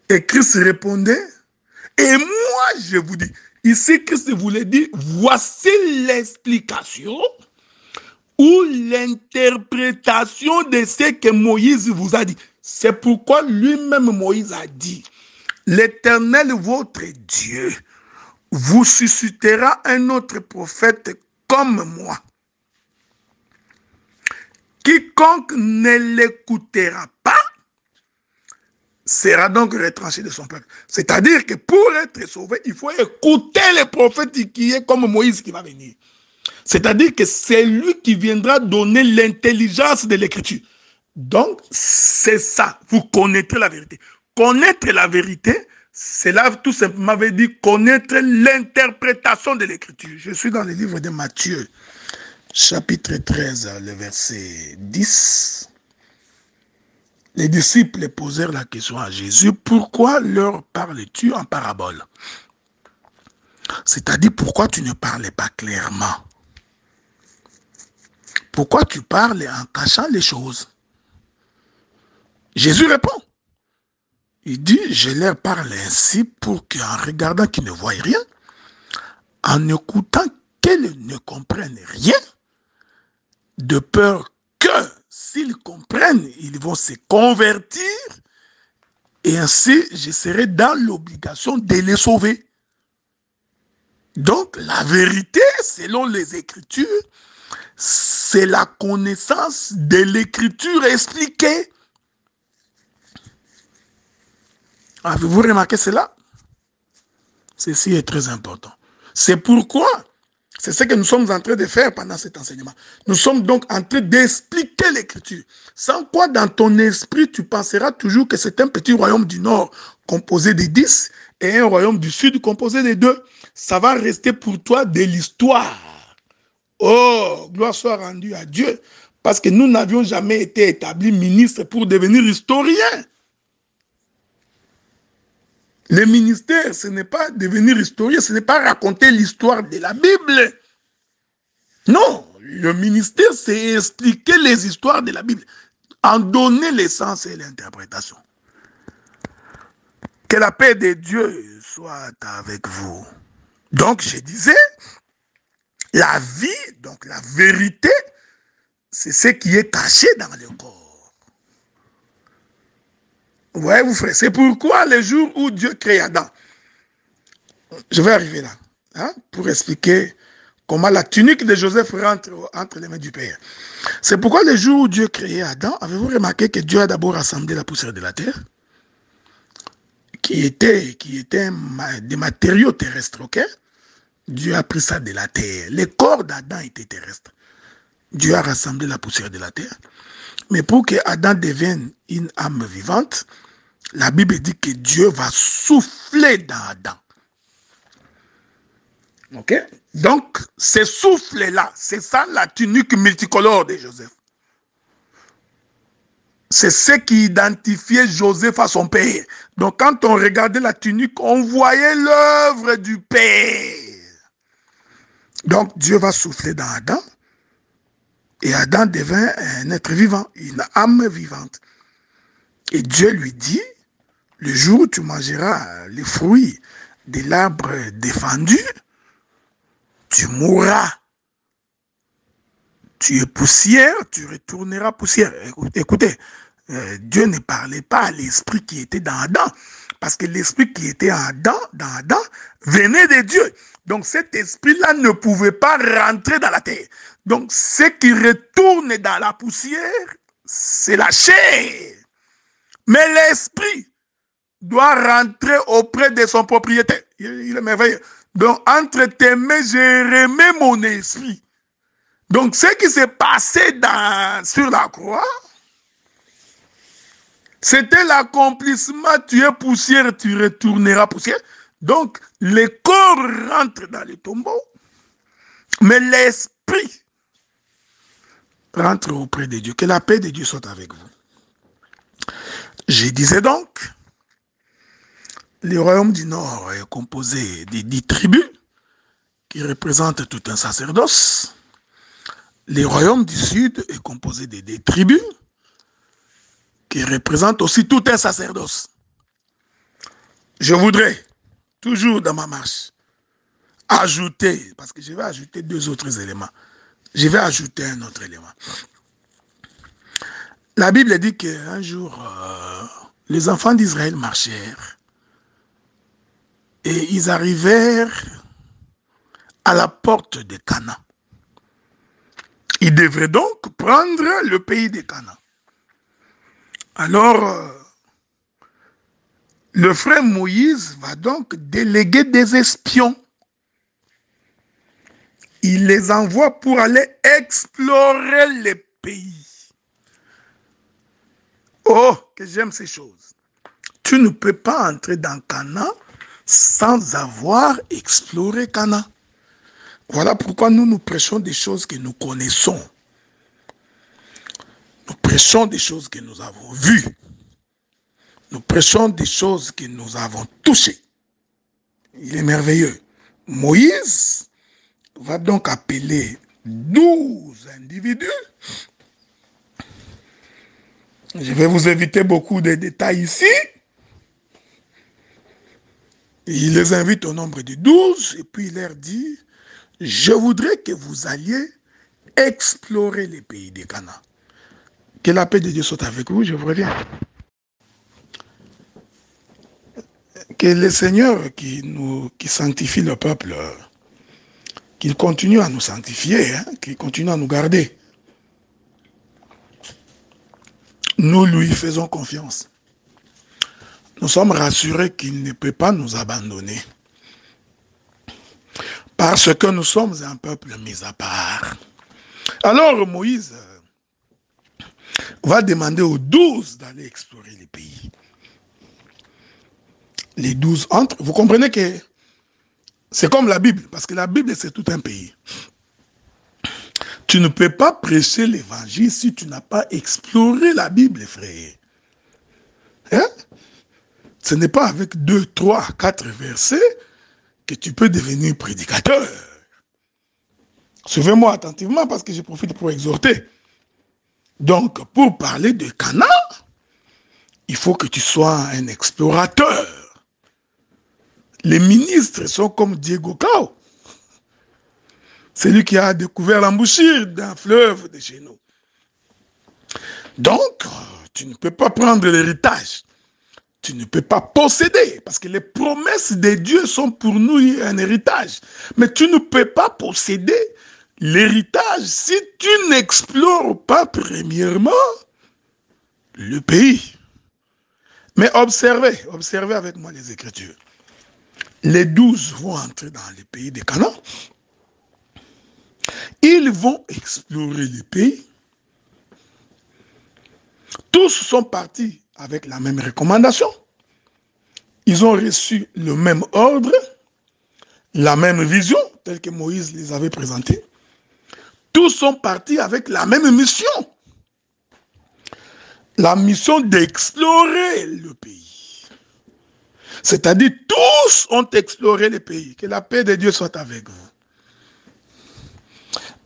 Et Christ répondait, et moi je vous dis, ici Christ voulait dire, voici l'explication ou l'interprétation de ce que Moïse vous a dit. C'est pourquoi lui-même Moïse a dit, l'Éternel votre Dieu vous suscitera un autre prophète comme moi. Quiconque ne l'écoutera pas sera donc retranché de son peuple. C'est-à-dire que pour être sauvé, il faut écouter le prophète qui est comme Moïse qui va venir. C'est-à-dire que c'est lui qui viendra donner l'intelligence de l'écriture. Donc, c'est ça. Vous connaîtrez la vérité. Connaître la vérité, cela tout simplement veut dire connaître l'interprétation de l'écriture. Je suis dans le livre de Matthieu, chapitre 13, le verset 10. Les disciples posèrent la question à Jésus, pourquoi leur parles-tu en parabole? C'est-à-dire, pourquoi tu ne parles pas clairement? Pourquoi tu parles en cachant les choses? Jésus répond. Il dit, je leur parle ainsi pour qu'en regardant qu'ils ne voient rien, en écoutant qu'ils ne comprennent rien, de peur que s'ils comprennent, ils vont se convertir et ainsi je serai dans l'obligation de les sauver. Donc la vérité, selon les Écritures, c'est la connaissance de l'Écriture expliquée. Avez-vous remarqué cela? Ceci est très important. C'est pourquoi, c'est ce que nous sommes en train de faire pendant cet enseignement. Nous sommes donc en train d'expliquer l'Écriture. Sans quoi, dans ton esprit, tu penseras toujours que c'est un petit royaume du Nord composé de 10 et un royaume du Sud composé de 2. Ça va rester pour toi de l'histoire. Oh, gloire soit rendue à Dieu. Parce que nous n'avions jamais été établis ministres pour devenir historiens. Le ministère, ce n'est pas devenir historien, ce n'est pas raconter l'histoire de la Bible. Non, le ministère, c'est expliquer les histoires de la Bible, en donner l'essence et l'interprétation. Que la paix de Dieu soit avec vous. Donc, je disais, la vie, donc la vérité, c'est ce qui est caché dans le corps. Vous voyez, vous frères, c'est pourquoi le jour où Dieu crée Adam, je vais arriver là, hein, pour expliquer comment la tunique de Joseph rentre entre les mains du Père. C'est pourquoi le jour où Dieu créait Adam, avez-vous remarqué que Dieu a d'abord rassemblé la poussière de la terre, qui était des matériaux terrestres, ok? Dieu a pris ça de la terre. Le corps d'Adam était terrestre. Dieu a rassemblé la poussière de la terre. Mais pour que Adam devienne une âme vivante, la Bible dit que Dieu va souffler dans Adam. Ok? Donc, ce souffle-là, c'est ça la tunique multicolore de Joseph. C'est ce qui identifiait Joseph à son père. Donc, quand on regardait la tunique, on voyait l'œuvre du Père. Donc, Dieu va souffler dans Adam. Et Adam devint un être vivant, une âme vivante. Et Dieu lui dit, le jour où tu mangeras les fruits de l'arbre défendu, tu mourras. Tu es poussière, tu retourneras poussière. Écoutez, Dieu ne parlait pas à l'esprit qui était dans Adam, parce que l'esprit qui était dans Adam venait de Dieu. Donc cet esprit-là ne pouvait pas rentrer dans la terre. Donc ce qui retourne dans la poussière, c'est la chair. Mais l'esprit doit rentrer auprès de son propriétaire. Il est merveilleux. Donc entre tes mains, j'ai remis mon esprit. Donc, ce qui s'est passé sur la croix, c'était l'accomplissement. Tu es poussière, tu retourneras poussière. Donc, le corps rentre dans le tombeau, mais l'esprit rentre auprès de Dieu. Que la paix de Dieu soit avec vous. Je disais donc, le royaume du Nord est composé des 10 tribus qui représentent tout un sacerdoce. Le royaume du Sud est composé de 2 tribus qui représentent aussi tout un sacerdoce. Je voudrais, toujours dans ma marche, ajouter, parce que je vais ajouter 2 autres éléments. Je vais ajouter un autre élément. La Bible dit qu'un jour, les enfants d'Israël marchèrent et ils arrivèrent à la porte de Canaan. Il devrait donc prendre le pays de Canaan. Alors, le frère Moïse va donc déléguer des espions. Il les envoie pour aller explorer le pays. Oh, que j'aime ces choses. Tu ne peux pas entrer dans Canaan sans avoir exploré Canaan. Voilà pourquoi nous prêchons des choses que nous connaissons. Nous prêchons des choses que nous avons vues. Nous prêchons des choses que nous avons touchées. Il est merveilleux. Moïse va donc appeler 12 individus. Je vais vous éviter beaucoup de détails ici. Il les invite au nombre de 12 et puis il leur dit: je voudrais que vous alliez explorer les pays de Canaan. Que la paix de Dieu soit avec vous, je vous reviens. Que le Seigneur qui sanctifie le peuple, qu'il continue à nous sanctifier, hein, qu'il continue à nous garder. Nous lui faisons confiance. Nous sommes rassurés qu'il ne peut pas nous abandonner. Parce que nous sommes un peuple mis à part. Alors Moïse va demander aux 12 d'aller explorer les pays. Les 12 entrent. Vous comprenez que c'est comme la Bible, parce que la Bible c'est tout un pays. Tu ne peux pas prêcher l'évangile si tu n'as pas exploré la Bible, frère. Hein? Ce n'est pas avec 2, 3, 4 versets que tu peux devenir prédicateur. Suivez-moi attentivement parce que je profite pour exhorter. Donc, pour parler de Canaan, il faut que tu sois un explorateur. Les ministres sont comme Diego Cao. C'est lui qui a découvert l'embouchure d'un fleuve de chez nous. Donc, tu ne peux pas prendre l'héritage. Tu ne peux pas posséder, parce que les promesses de Dieu sont pour nous un héritage. Mais tu ne peux pas posséder l'héritage si tu n'explores pas premièrement le pays. Mais observez avec moi les Écritures. Les 12 vont entrer dans le pays de Canaan. Ils vont explorer le pays. Tous sont partis avec la même recommandation. Ils ont reçu le même ordre, la même vision, telle que Moïse les avait présentée. Tous sont partis avec la même mission. La mission d'explorer le pays. C'est-à-dire, tous ont exploré le pays. Que la paix de Dieu soit avec vous.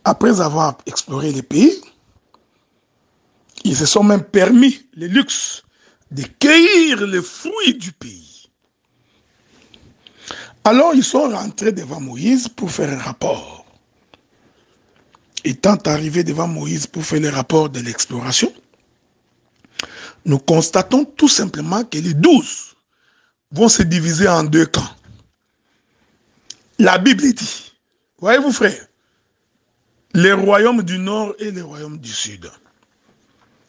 Après avoir exploré le pays, ils se sont même permis le luxe de cueillir les fruits du pays. Alors, ils sont rentrés devant Moïse pour faire un rapport. Étant arrivés devant Moïse pour faire le rapport de l'exploration, nous constatons tout simplement que les 12 vont se diviser en 2 camps. La Bible dit, voyez-vous frères, les royaumes du nord et les royaumes du sud.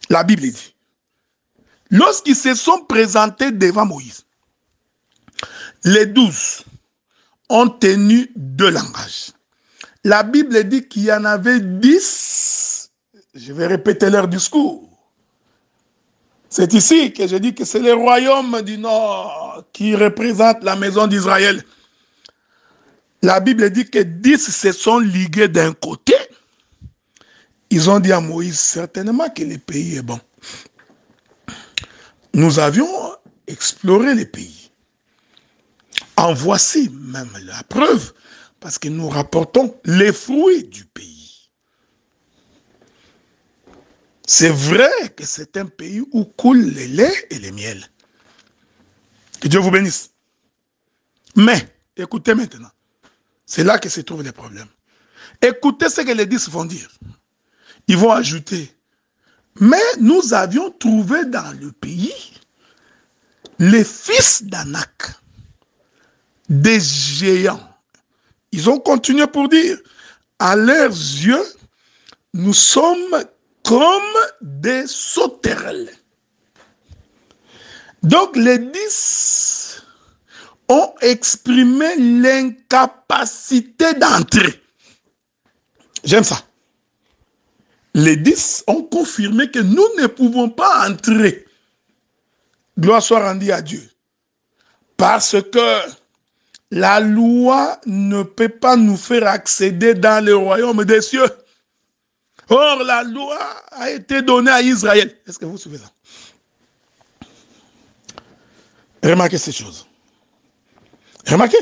La Bible dit, lorsqu'ils se sont présentés devant Moïse, les 12 ont tenu 2 langages. La Bible dit qu'il y en avait 10, je vais répéter leur discours. C'est ici que je dis que c'est les royaumes du nord qui représentent la maison d'Israël. La Bible dit que 10 se sont ligués d'un côté. Ils ont dit à Moïse certainement que le pays est bon. Nous avions exploré le pays. En voici même la preuve, parce que nous rapportons les fruits du pays. C'est vrai que c'est un pays où coule le lait et le miel. Que Dieu vous bénisse. Mais, écoutez maintenant, c'est là que se trouvent les problèmes. Écoutez ce que les 10 vont dire. Ils vont ajouter, mais nous avions trouvé dans le pays les fils d'Anak, des géants. Ils ont continué pour dire, à leurs yeux, nous sommes comme des sauterelles. Donc les 10 ont exprimé l'incapacité d'entrer. J'aime ça. Les 10 ont confirmé que nous ne pouvons pas entrer. Gloire soit rendue à Dieu. Parce que la loi ne peut pas nous faire accéder dans le royaume des cieux. Or, la loi a été donnée à Israël. Est-ce que vous suivez ça? Remarquez ces choses. Remarquez.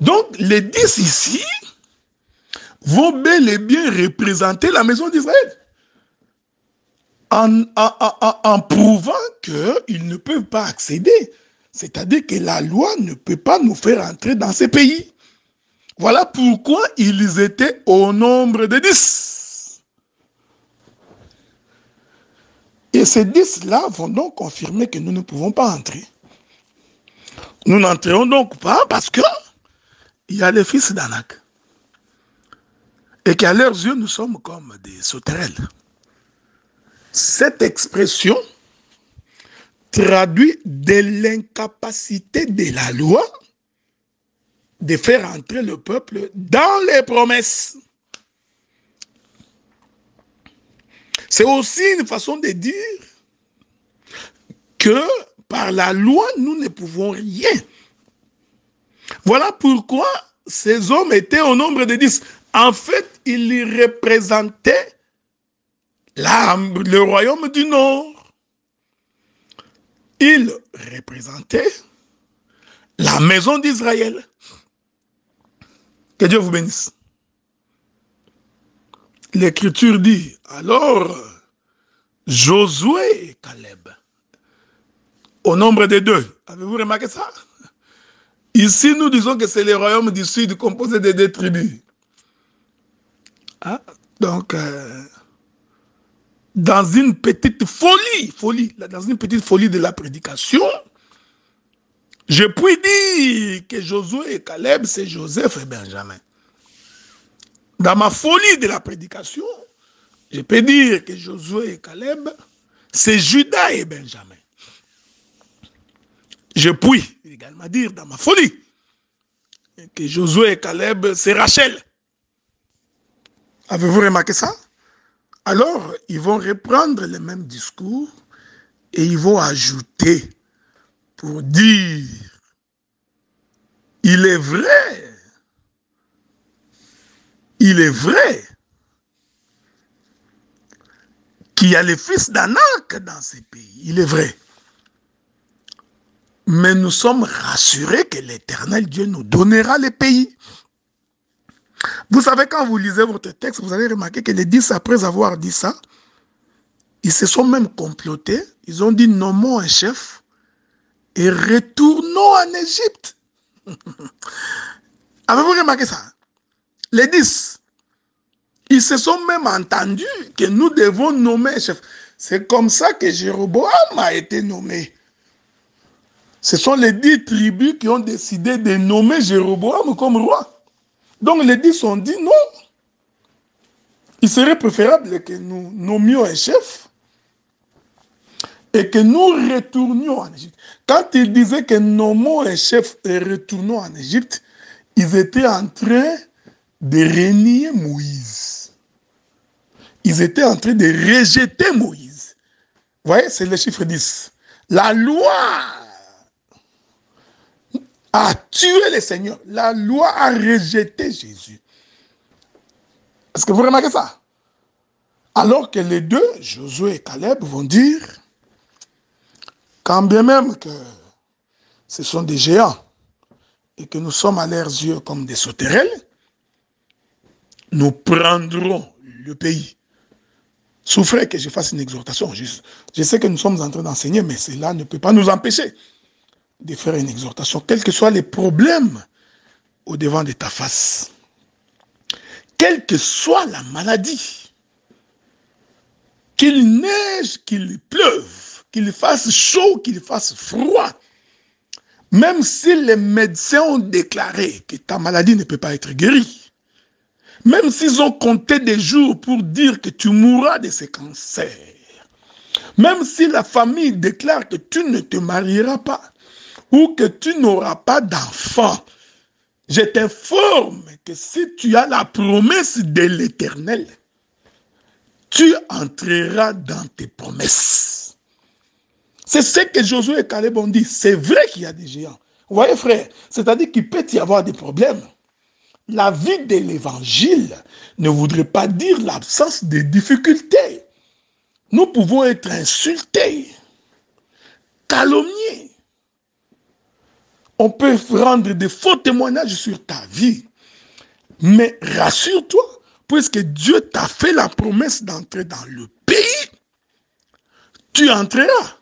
Donc, les 10 ici vont bel et bien représenter la maison d'Israël. En prouvant qu'ils ne peuvent pas accéder. C'est-à-dire que la loi ne peut pas nous faire entrer dans ces pays. Voilà pourquoi ils étaient au nombre de 10. Et ces 10-là vont donc confirmer que nous ne pouvons pas entrer. Nous n'entrerons donc pas parce que il y a les fils d'Anak. Et qu'à leurs yeux, nous sommes comme des sauterelles. Cette expression traduit de l'incapacité de la loi de faire entrer le peuple dans les promesses. C'est aussi une façon de dire que par la loi, nous ne pouvons rien. Voilà pourquoi ces hommes étaient au nombre de 10. En fait, ils représentaient le royaume du Nord. Ils représentaient la maison d'Israël. Que Dieu vous bénisse. L'Écriture dit, alors, Josué et Caleb, au nombre de 2. Avez-vous remarqué ça? Ici, nous disons que c'est le royaume du Sud composé de 2 tribus. Ah, donc, dans une petite folie, dans une petite folie de la prédication, je puis dire que Josué et Caleb, c'est Joseph et Benjamin. Dans ma folie de la prédication, je peux dire que Josué et Caleb, c'est Judas et Benjamin. Je puis également dire dans ma folie que Josué et Caleb, c'est Rachel. Avez-vous remarqué ça? Alors, ils vont reprendre le même discours et ils vont ajouter pour dire, il est vrai qu'il y a les fils d'Anak dans ces pays. Il est vrai. Mais nous sommes rassurés que l'Éternel Dieu nous donnera les pays. Vous savez, quand vous lisez votre texte, vous allez remarquer que les 10, après avoir dit ça, ils se sont même complotés. Ils ont dit, nommons un chef et retournons en Égypte. Avez-vous remarqué ça? Les 10, ils se sont même entendus que nous devons nommer un chef. C'est comme ça que Jéroboam a été nommé. Ce sont les 10 tribus qui ont décidé de nommer Jéroboam comme roi. Donc les 10 ont dit non. Il serait préférable que nous nommions un chef et que nous retournions en Égypte. Quand ils disaient que nommons un chef et retournons en Égypte, ils étaient en train de renier Moïse. Ils étaient en train de rejeter Moïse. Vous voyez, c'est le chiffre 10. La loi a tué le Seigneur. La loi a rejeté Jésus. Est-ce que vous remarquez ça? Alors que les deux, Josué et Caleb, vont dire, quand bien même que ce sont des géants et que nous sommes à leurs yeux comme des sauterelles, nous prendrons le pays. Souffrez que je fasse une exhortation. Je sais que nous sommes en train d'enseigner, mais cela ne peut pas nous empêcher de faire une exhortation, quels que soient les problèmes au devant de ta face, quelle que soit la maladie, qu'il neige, qu'il pleuve, qu'il fasse chaud, qu'il fasse froid, même si les médecins ont déclaré que ta maladie ne peut pas être guérie, même s'ils ont compté des jours pour dire que tu mourras de ce cancer, même si la famille déclare que tu ne te marieras pas, ou que tu n'auras pas d'enfant, je t'informe que si tu as la promesse de l'Éternel, tu entreras dans tes promesses. C'est ce que Josué et Caleb ont dit. C'est vrai qu'il y a des géants. Vous voyez, frère, c'est-à-dire qu'il peut y avoir des problèmes. La vie de l'Évangile ne voudrait pas dire l'absence de difficultés. Nous pouvons être insultés, calomniés. On peut rendre de faux témoignages sur ta vie. Mais rassure-toi, puisque Dieu t'a fait la promesse d'entrer dans le pays, tu entreras.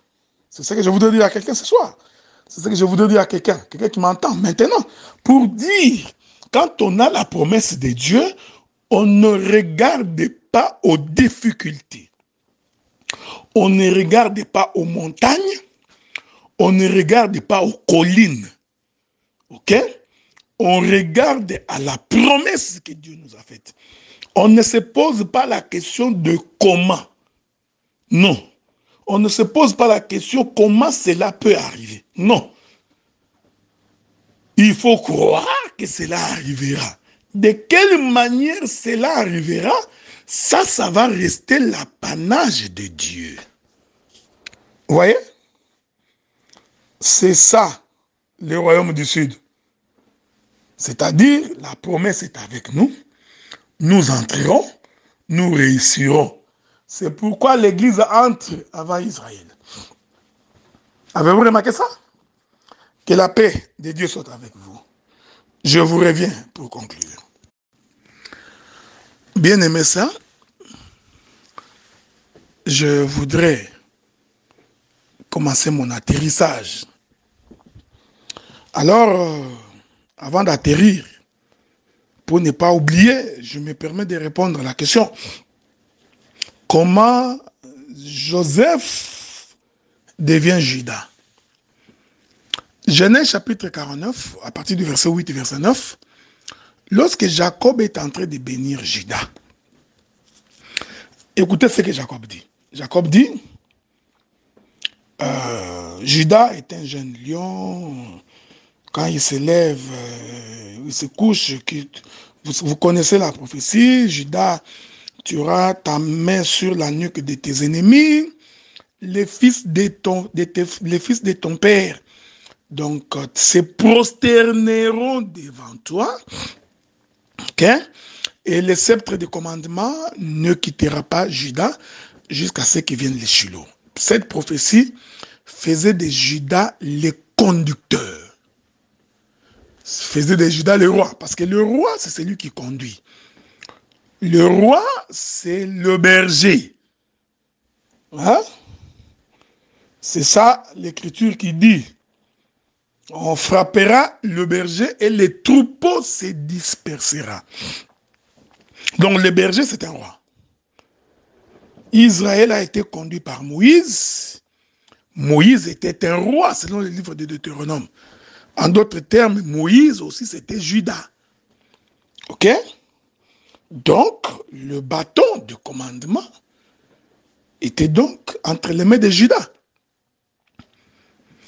C'est ce que je voudrais dire à quelqu'un ce soir. C'est ce que je voudrais dire à quelqu'un qui m'entend maintenant. Pour dire, quand on a la promesse de Dieu, on ne regarde pas aux difficultés. On ne regarde pas aux montagnes. On ne regarde pas aux collines. Ok? On regarde à la promesse que Dieu nous a faite. On ne se pose pas la question de comment. Non. On ne se pose pas la question comment cela peut arriver. Non. Il faut croire que cela arrivera. De quelle manière cela arrivera, ça va rester l'apanage de Dieu. Vous voyez? C'est ça, le royaume du Sud. C'est-à-dire, la promesse est avec nous, nous entrerons, nous réussirons. C'est pourquoi l'Église entre avant Israël. Avez-vous remarqué ça? Que la paix de Dieu soit avec vous. Je vous reviens pour conclure. Bien aimé ça, je voudrais commencer mon atterrissage Alors, avant d'atterrir, pour ne pas oublier, je me permets de répondre à la question. Comment Joseph devient Judas? Genèse chapitre 49, à partir du verset 8 et verset 9, lorsque Jacob est en train de bénir Judas, écoutez ce que Jacob dit. Jacob dit, Judas est un jeune lion, quand il se lève, il se couche, vous connaissez la prophétie, Judas, tu auras ta main sur la nuque de tes ennemis, les fils de ton père, donc se prosterneront devant toi, ok? Et le sceptre de commandement ne quittera pas Judas jusqu'à ce qu'il vienne les Shiloh. Cette prophétie faisait de Judas le conducteur. Faisait de Judas le roi. Parce que le roi, c'est celui qui conduit. Le roi, c'est le berger. Hein? C'est ça l'écriture qui dit. On frappera le berger et les troupeaux se dispersera. Donc le berger, c'est un roi. Israël a été conduit par Moïse. Moïse était un roi, selon le livre de Deutéronome. En d'autres termes, Moïse aussi, c'était Judas. Ok? Donc, le bâton de commandement était donc entre les mains de Judas.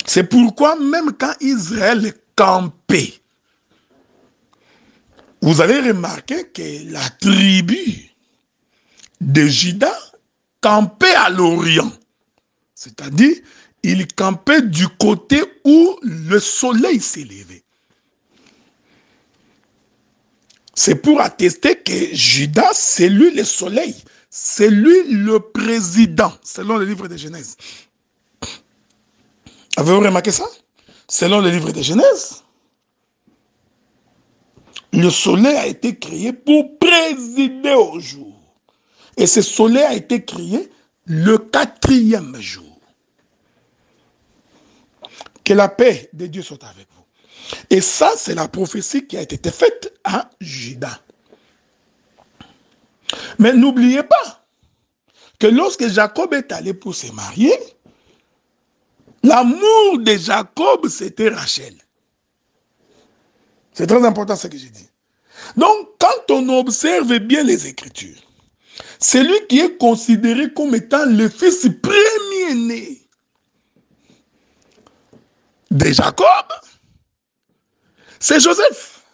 C'est pourquoi même quand Israël campait, vous avez remarqué que la tribu de Judas campait à l'Orient. C'est-à-dire, il campait du côté où le soleil s'est levé. C'est pour attester que Judas, c'est lui le soleil. C'est lui le président, selon le livre de Genèse. Avez-vous remarqué ça? Selon le livre de Genèse, le soleil a été créé pour présider au jour. Et ce soleil a été créé le 4e jour. Que la paix de Dieu soit avec vous. Et ça, c'est la prophétie qui a été faite à Judas. Mais n'oubliez pas que lorsque Jacob est allé pour se marier, l'amour de Jacob, c'était Rachel. C'est très important ce que j'ai dit. Donc, quand on observe bien les Écritures, celui qui est considéré comme étant le fils premier-né de Jacob, c'est Joseph.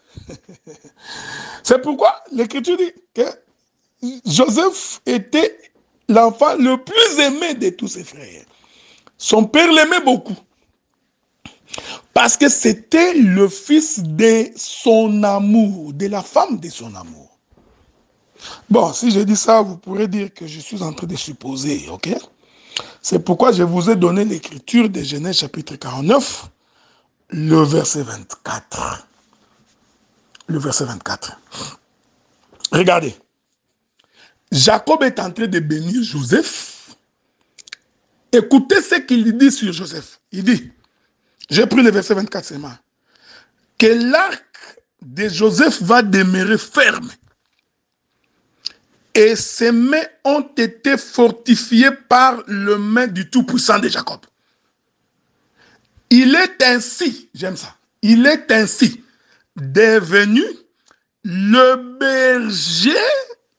C'est pourquoi l'Écriture dit que Joseph était l'enfant le plus aimé de tous ses frères. Son père l'aimait beaucoup. Parce que c'était le fils de son amour, de la femme de son amour. Bon, si je dis ça, vous pourrez dire que je suis en train de supposer, ok? C'est pourquoi je vous ai donné l'écriture de Genèse chapitre 49, le verset 24. Le verset 24. Regardez. Jacob est en train de bénir Joseph. Écoutez ce qu'il dit sur Joseph. Il dit, j'ai pris le verset 24 seulement, que l'arc de Joseph va demeurer ferme. Et ses mains ont été fortifiées par le main du Tout-Puissant de Jacob. Il est ainsi, j'aime ça, il est ainsi devenu le berger,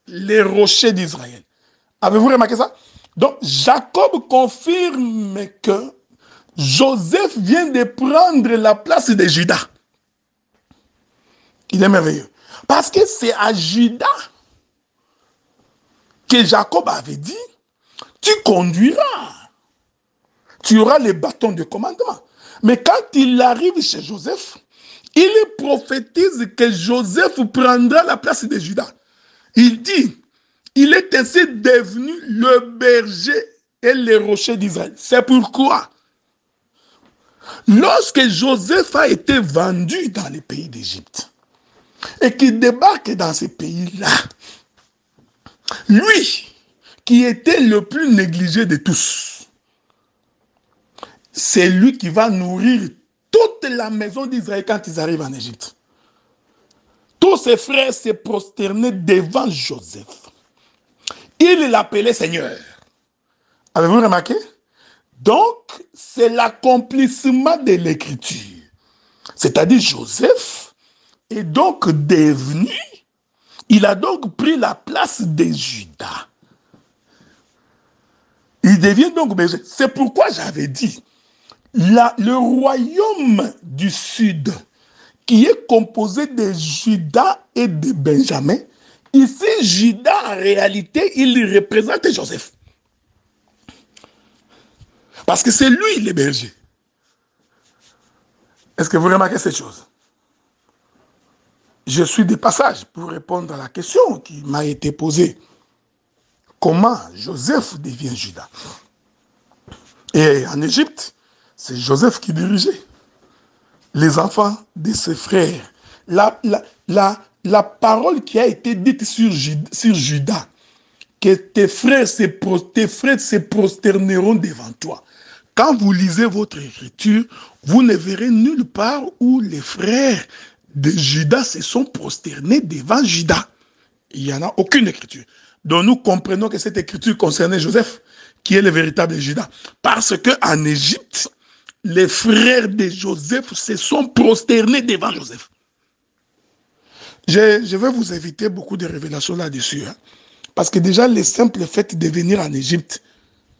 les rochers d'Israël. Avez-vous remarqué ça? Donc, Jacob confirme que Joseph vient de prendre la place de Judas. Il est merveilleux. Parce que c'est à Judas que Jacob avait dit, tu conduiras. Tu auras les bâtons de commandement. Mais quand il arrive chez Joseph, il prophétise que Joseph prendra la place de Judas. Il dit, il est ainsi devenu le berger et les rochers d'Israël. C'est pourquoi, lorsque Joseph a été vendu dans les pays d'Égypte, et qu'il débarque dans ces pays-là, lui, qui était le plus négligé de tous, c'est lui qui va nourrir tous toute la maison d'Israël quand ils arrivent en Égypte. Tous ses frères se prosternaient devant Joseph. Ils l'appelaient Seigneur. Avez-vous remarqué? Donc, c'est l'accomplissement de l'écriture. C'est-à-dire Joseph est donc devenu, il a donc pris la place de Judas. Il devient donc berger. C'est pourquoi j'avais dit, le royaume du Sud, qui est composé de Judas et de Benjamin, ici, Judas, en réalité, il représente Joseph. Parce que c'est lui le berger. Est-ce que vous remarquez cette chose? Je suis de passage pour répondre à la question qui m'a été posée. Comment Joseph devient Judas? Et en Égypte, c'est Joseph qui dirigeait les enfants de ses frères. La parole qui a été dite sur Judas, que tes frères se prosterneront devant toi. Quand vous lisez votre écriture, vous ne verrez nulle part où les frères de Judas se sont prosternés devant Judas. Il n'y en a aucune écriture. Donc nous comprenons que cette écriture concernait Joseph, qui est le véritable Judas. Parce qu'en Égypte, les frères de Joseph se sont prosternés devant Joseph. Je vais vous éviter beaucoup de révélations là-dessus. Hein, parce que déjà, le simple fait de venir en Égypte,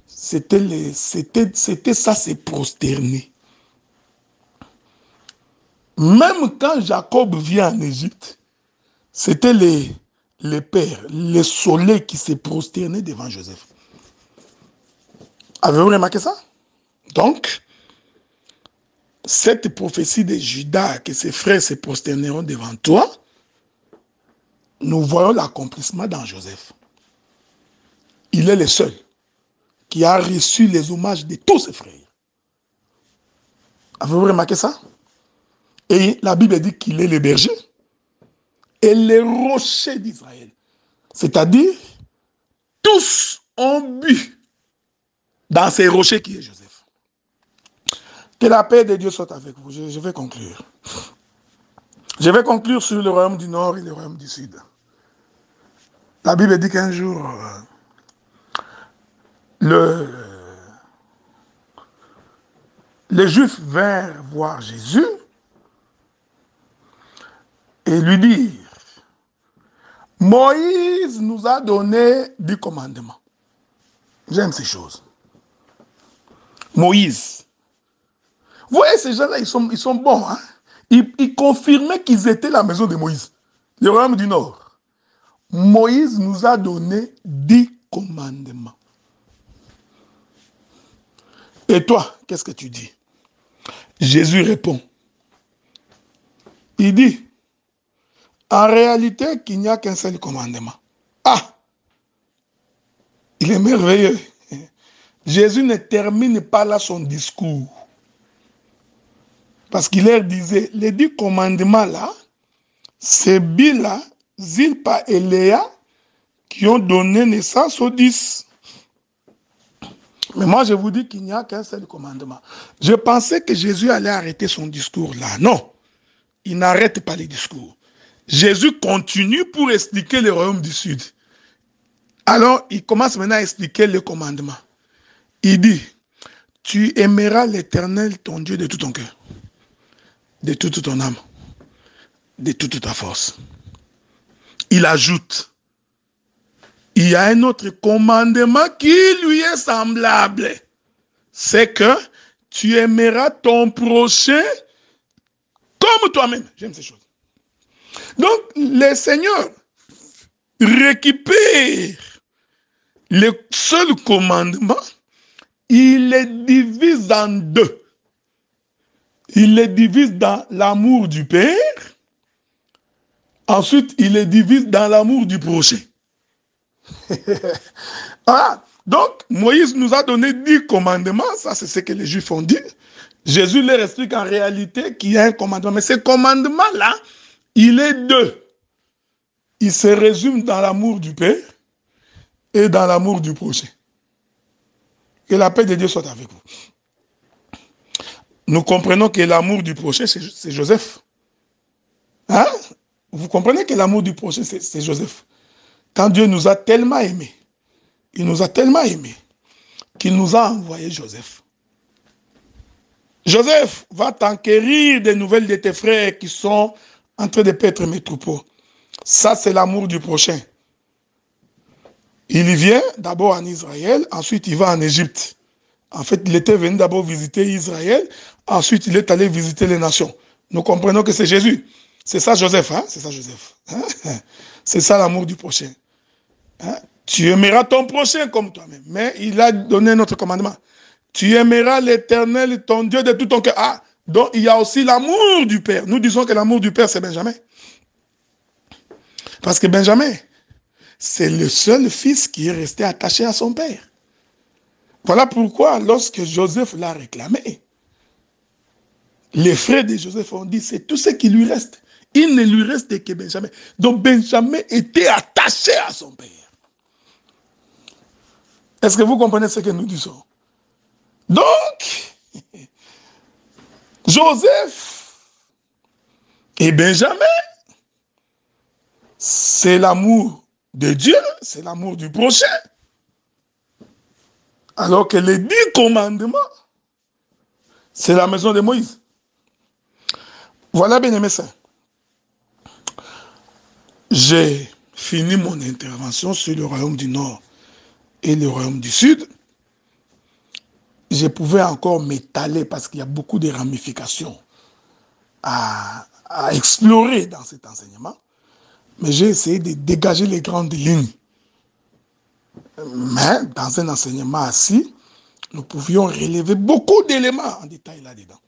c'était ça, c'est prosterner. Même quand Jacob vient en Égypte, c'était les pères, les soleils qui se prosternaient devant Joseph. Avez-vous remarqué ça? Donc, cette prophétie de Judas, que ses frères se prosterneront devant toi, nous voyons l'accomplissement dans Joseph. Il est le seul qui a reçu les hommages de tous ses frères. Avez-vous remarqué ça? Et la Bible dit qu'il est le berger et le rocher d'Israël. C'est-à-dire, tous ont bu dans ces rochers qui est Joseph. Que la paix de Dieu soit avec vous. Je vais conclure. Je vais conclure sur le royaume du Nord et le royaume du Sud. La Bible dit qu'un jour, les Juifs vinrent voir Jésus et lui dirent, Moïse nous a donné 10 commandements. J'aime ces choses. Moïse. Vous voyez, ces gens-là, ils sont bons. Hein? Ils confirmaient qu'ils étaient la maison de Moïse, le royaume du Nord. Moïse nous a donné 10 commandements. Et toi, qu'est-ce que tu dis? Jésus répond. Il dit, en réalité, qu'il n'y a qu'un seul commandement. Ah! Il est merveilleux. Jésus ne termine pas là son discours. Parce qu'il leur disait, les 10 commandements là, c'est Bila, Zilpa et Léa qui ont donné naissance aux 10. Mais moi, je vous dis qu'il n'y a qu'un seul commandement. Je pensais que Jésus allait arrêter son discours là. Non, il n'arrête pas les discours. Jésus continue pour expliquer le royaume du Sud. Alors, il commence maintenant à expliquer le commandement. Il dit, tu aimeras l'Éternel, ton Dieu, de tout ton cœur, de toute ton âme, de toute ta force. Il ajoute, il y a un autre commandement qui lui est semblable. C'est que tu aimeras ton prochain comme toi-même. J'aime ces choses. Donc, le Seigneur récupère le seul commandement, il les divise en deux. Il les divise dans l'amour du Père. Ensuite, il les divise dans l'amour du prochain. Voilà. Donc, Moïse nous a donné 10 commandements. Ça, c'est ce que les Juifs ont dit. Jésus leur explique en réalité qu'il y a un commandement. Mais ce commandement-là, il est deux. Il se résume dans l'amour du Père et dans l'amour du prochain. Que la paix de Dieu soit avec vous. nous comprenons que l'amour du prochain, c'est Joseph. Hein? Vous comprenez que l'amour du prochain, c'est Joseph. Quand Dieu nous a tellement aimés, il nous a tellement aimés, qu'il nous a envoyé Joseph. Joseph, va t'enquérir des nouvelles de tes frères qui sont en train de paître mes troupeaux. Ça, c'est l'amour du prochain. Il y vient d'abord en Israël, ensuite il va en Égypte. En fait, il était venu d'abord visiter Israël, ensuite il est allé visiter les nations. Nous comprenons que c'est Jésus. C'est ça Joseph, hein? C'est ça Joseph. Hein? C'est ça l'amour du prochain. Hein? Tu aimeras ton prochain comme toi-même. Mais il a donné notre commandement. Tu aimeras l'Éternel, ton Dieu, de tout ton cœur. Ah, donc il y a aussi l'amour du Père. Nous disons que l'amour du Père, c'est Benjamin. Parce que Benjamin, c'est le seul fils qui est resté attaché à son père. Voilà pourquoi, lorsque Joseph l'a réclamé, les frères de Joseph ont dit, c'est tout ce qui lui reste. Il ne lui reste que Benjamin. Donc Benjamin était attaché à son père. Est-ce que vous comprenez ce que nous disons? Donc, Joseph et Benjamin, c'est l'amour de Dieu, c'est l'amour du prochain. Alors que les 10 commandements, c'est la maison de Moïse. Voilà, bien-aimés saints. J'ai fini mon intervention sur le royaume du Nord et le royaume du Sud. Je pouvais encore m'étaler parce qu'il y a beaucoup de ramifications à explorer dans cet enseignement. Mais j'ai essayé de dégager les grandes lignes. Mais dans un enseignement assis, nous pouvions relever beaucoup d'éléments en détail là-dedans.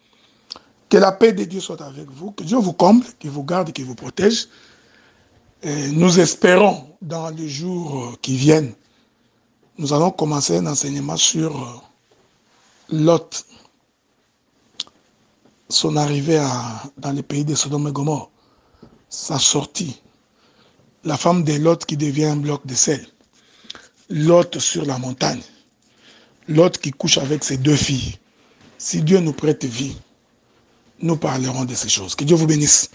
Que la paix de Dieu soit avec vous, que Dieu vous comble, qu'il vous garde, qu'il vous protège. Et nous espérons, dans les jours qui viennent, nous allons commencer un enseignement sur Lot, son arrivée dans le pays de Sodome et Gomorrhe, sa sortie, la femme de Lot qui devient un bloc de sel, Lot sur la montagne, Lot qui couche avec ses 2 filles. Si Dieu nous prête vie, nous parlerons de ces choses. Que Dieu vous bénisse.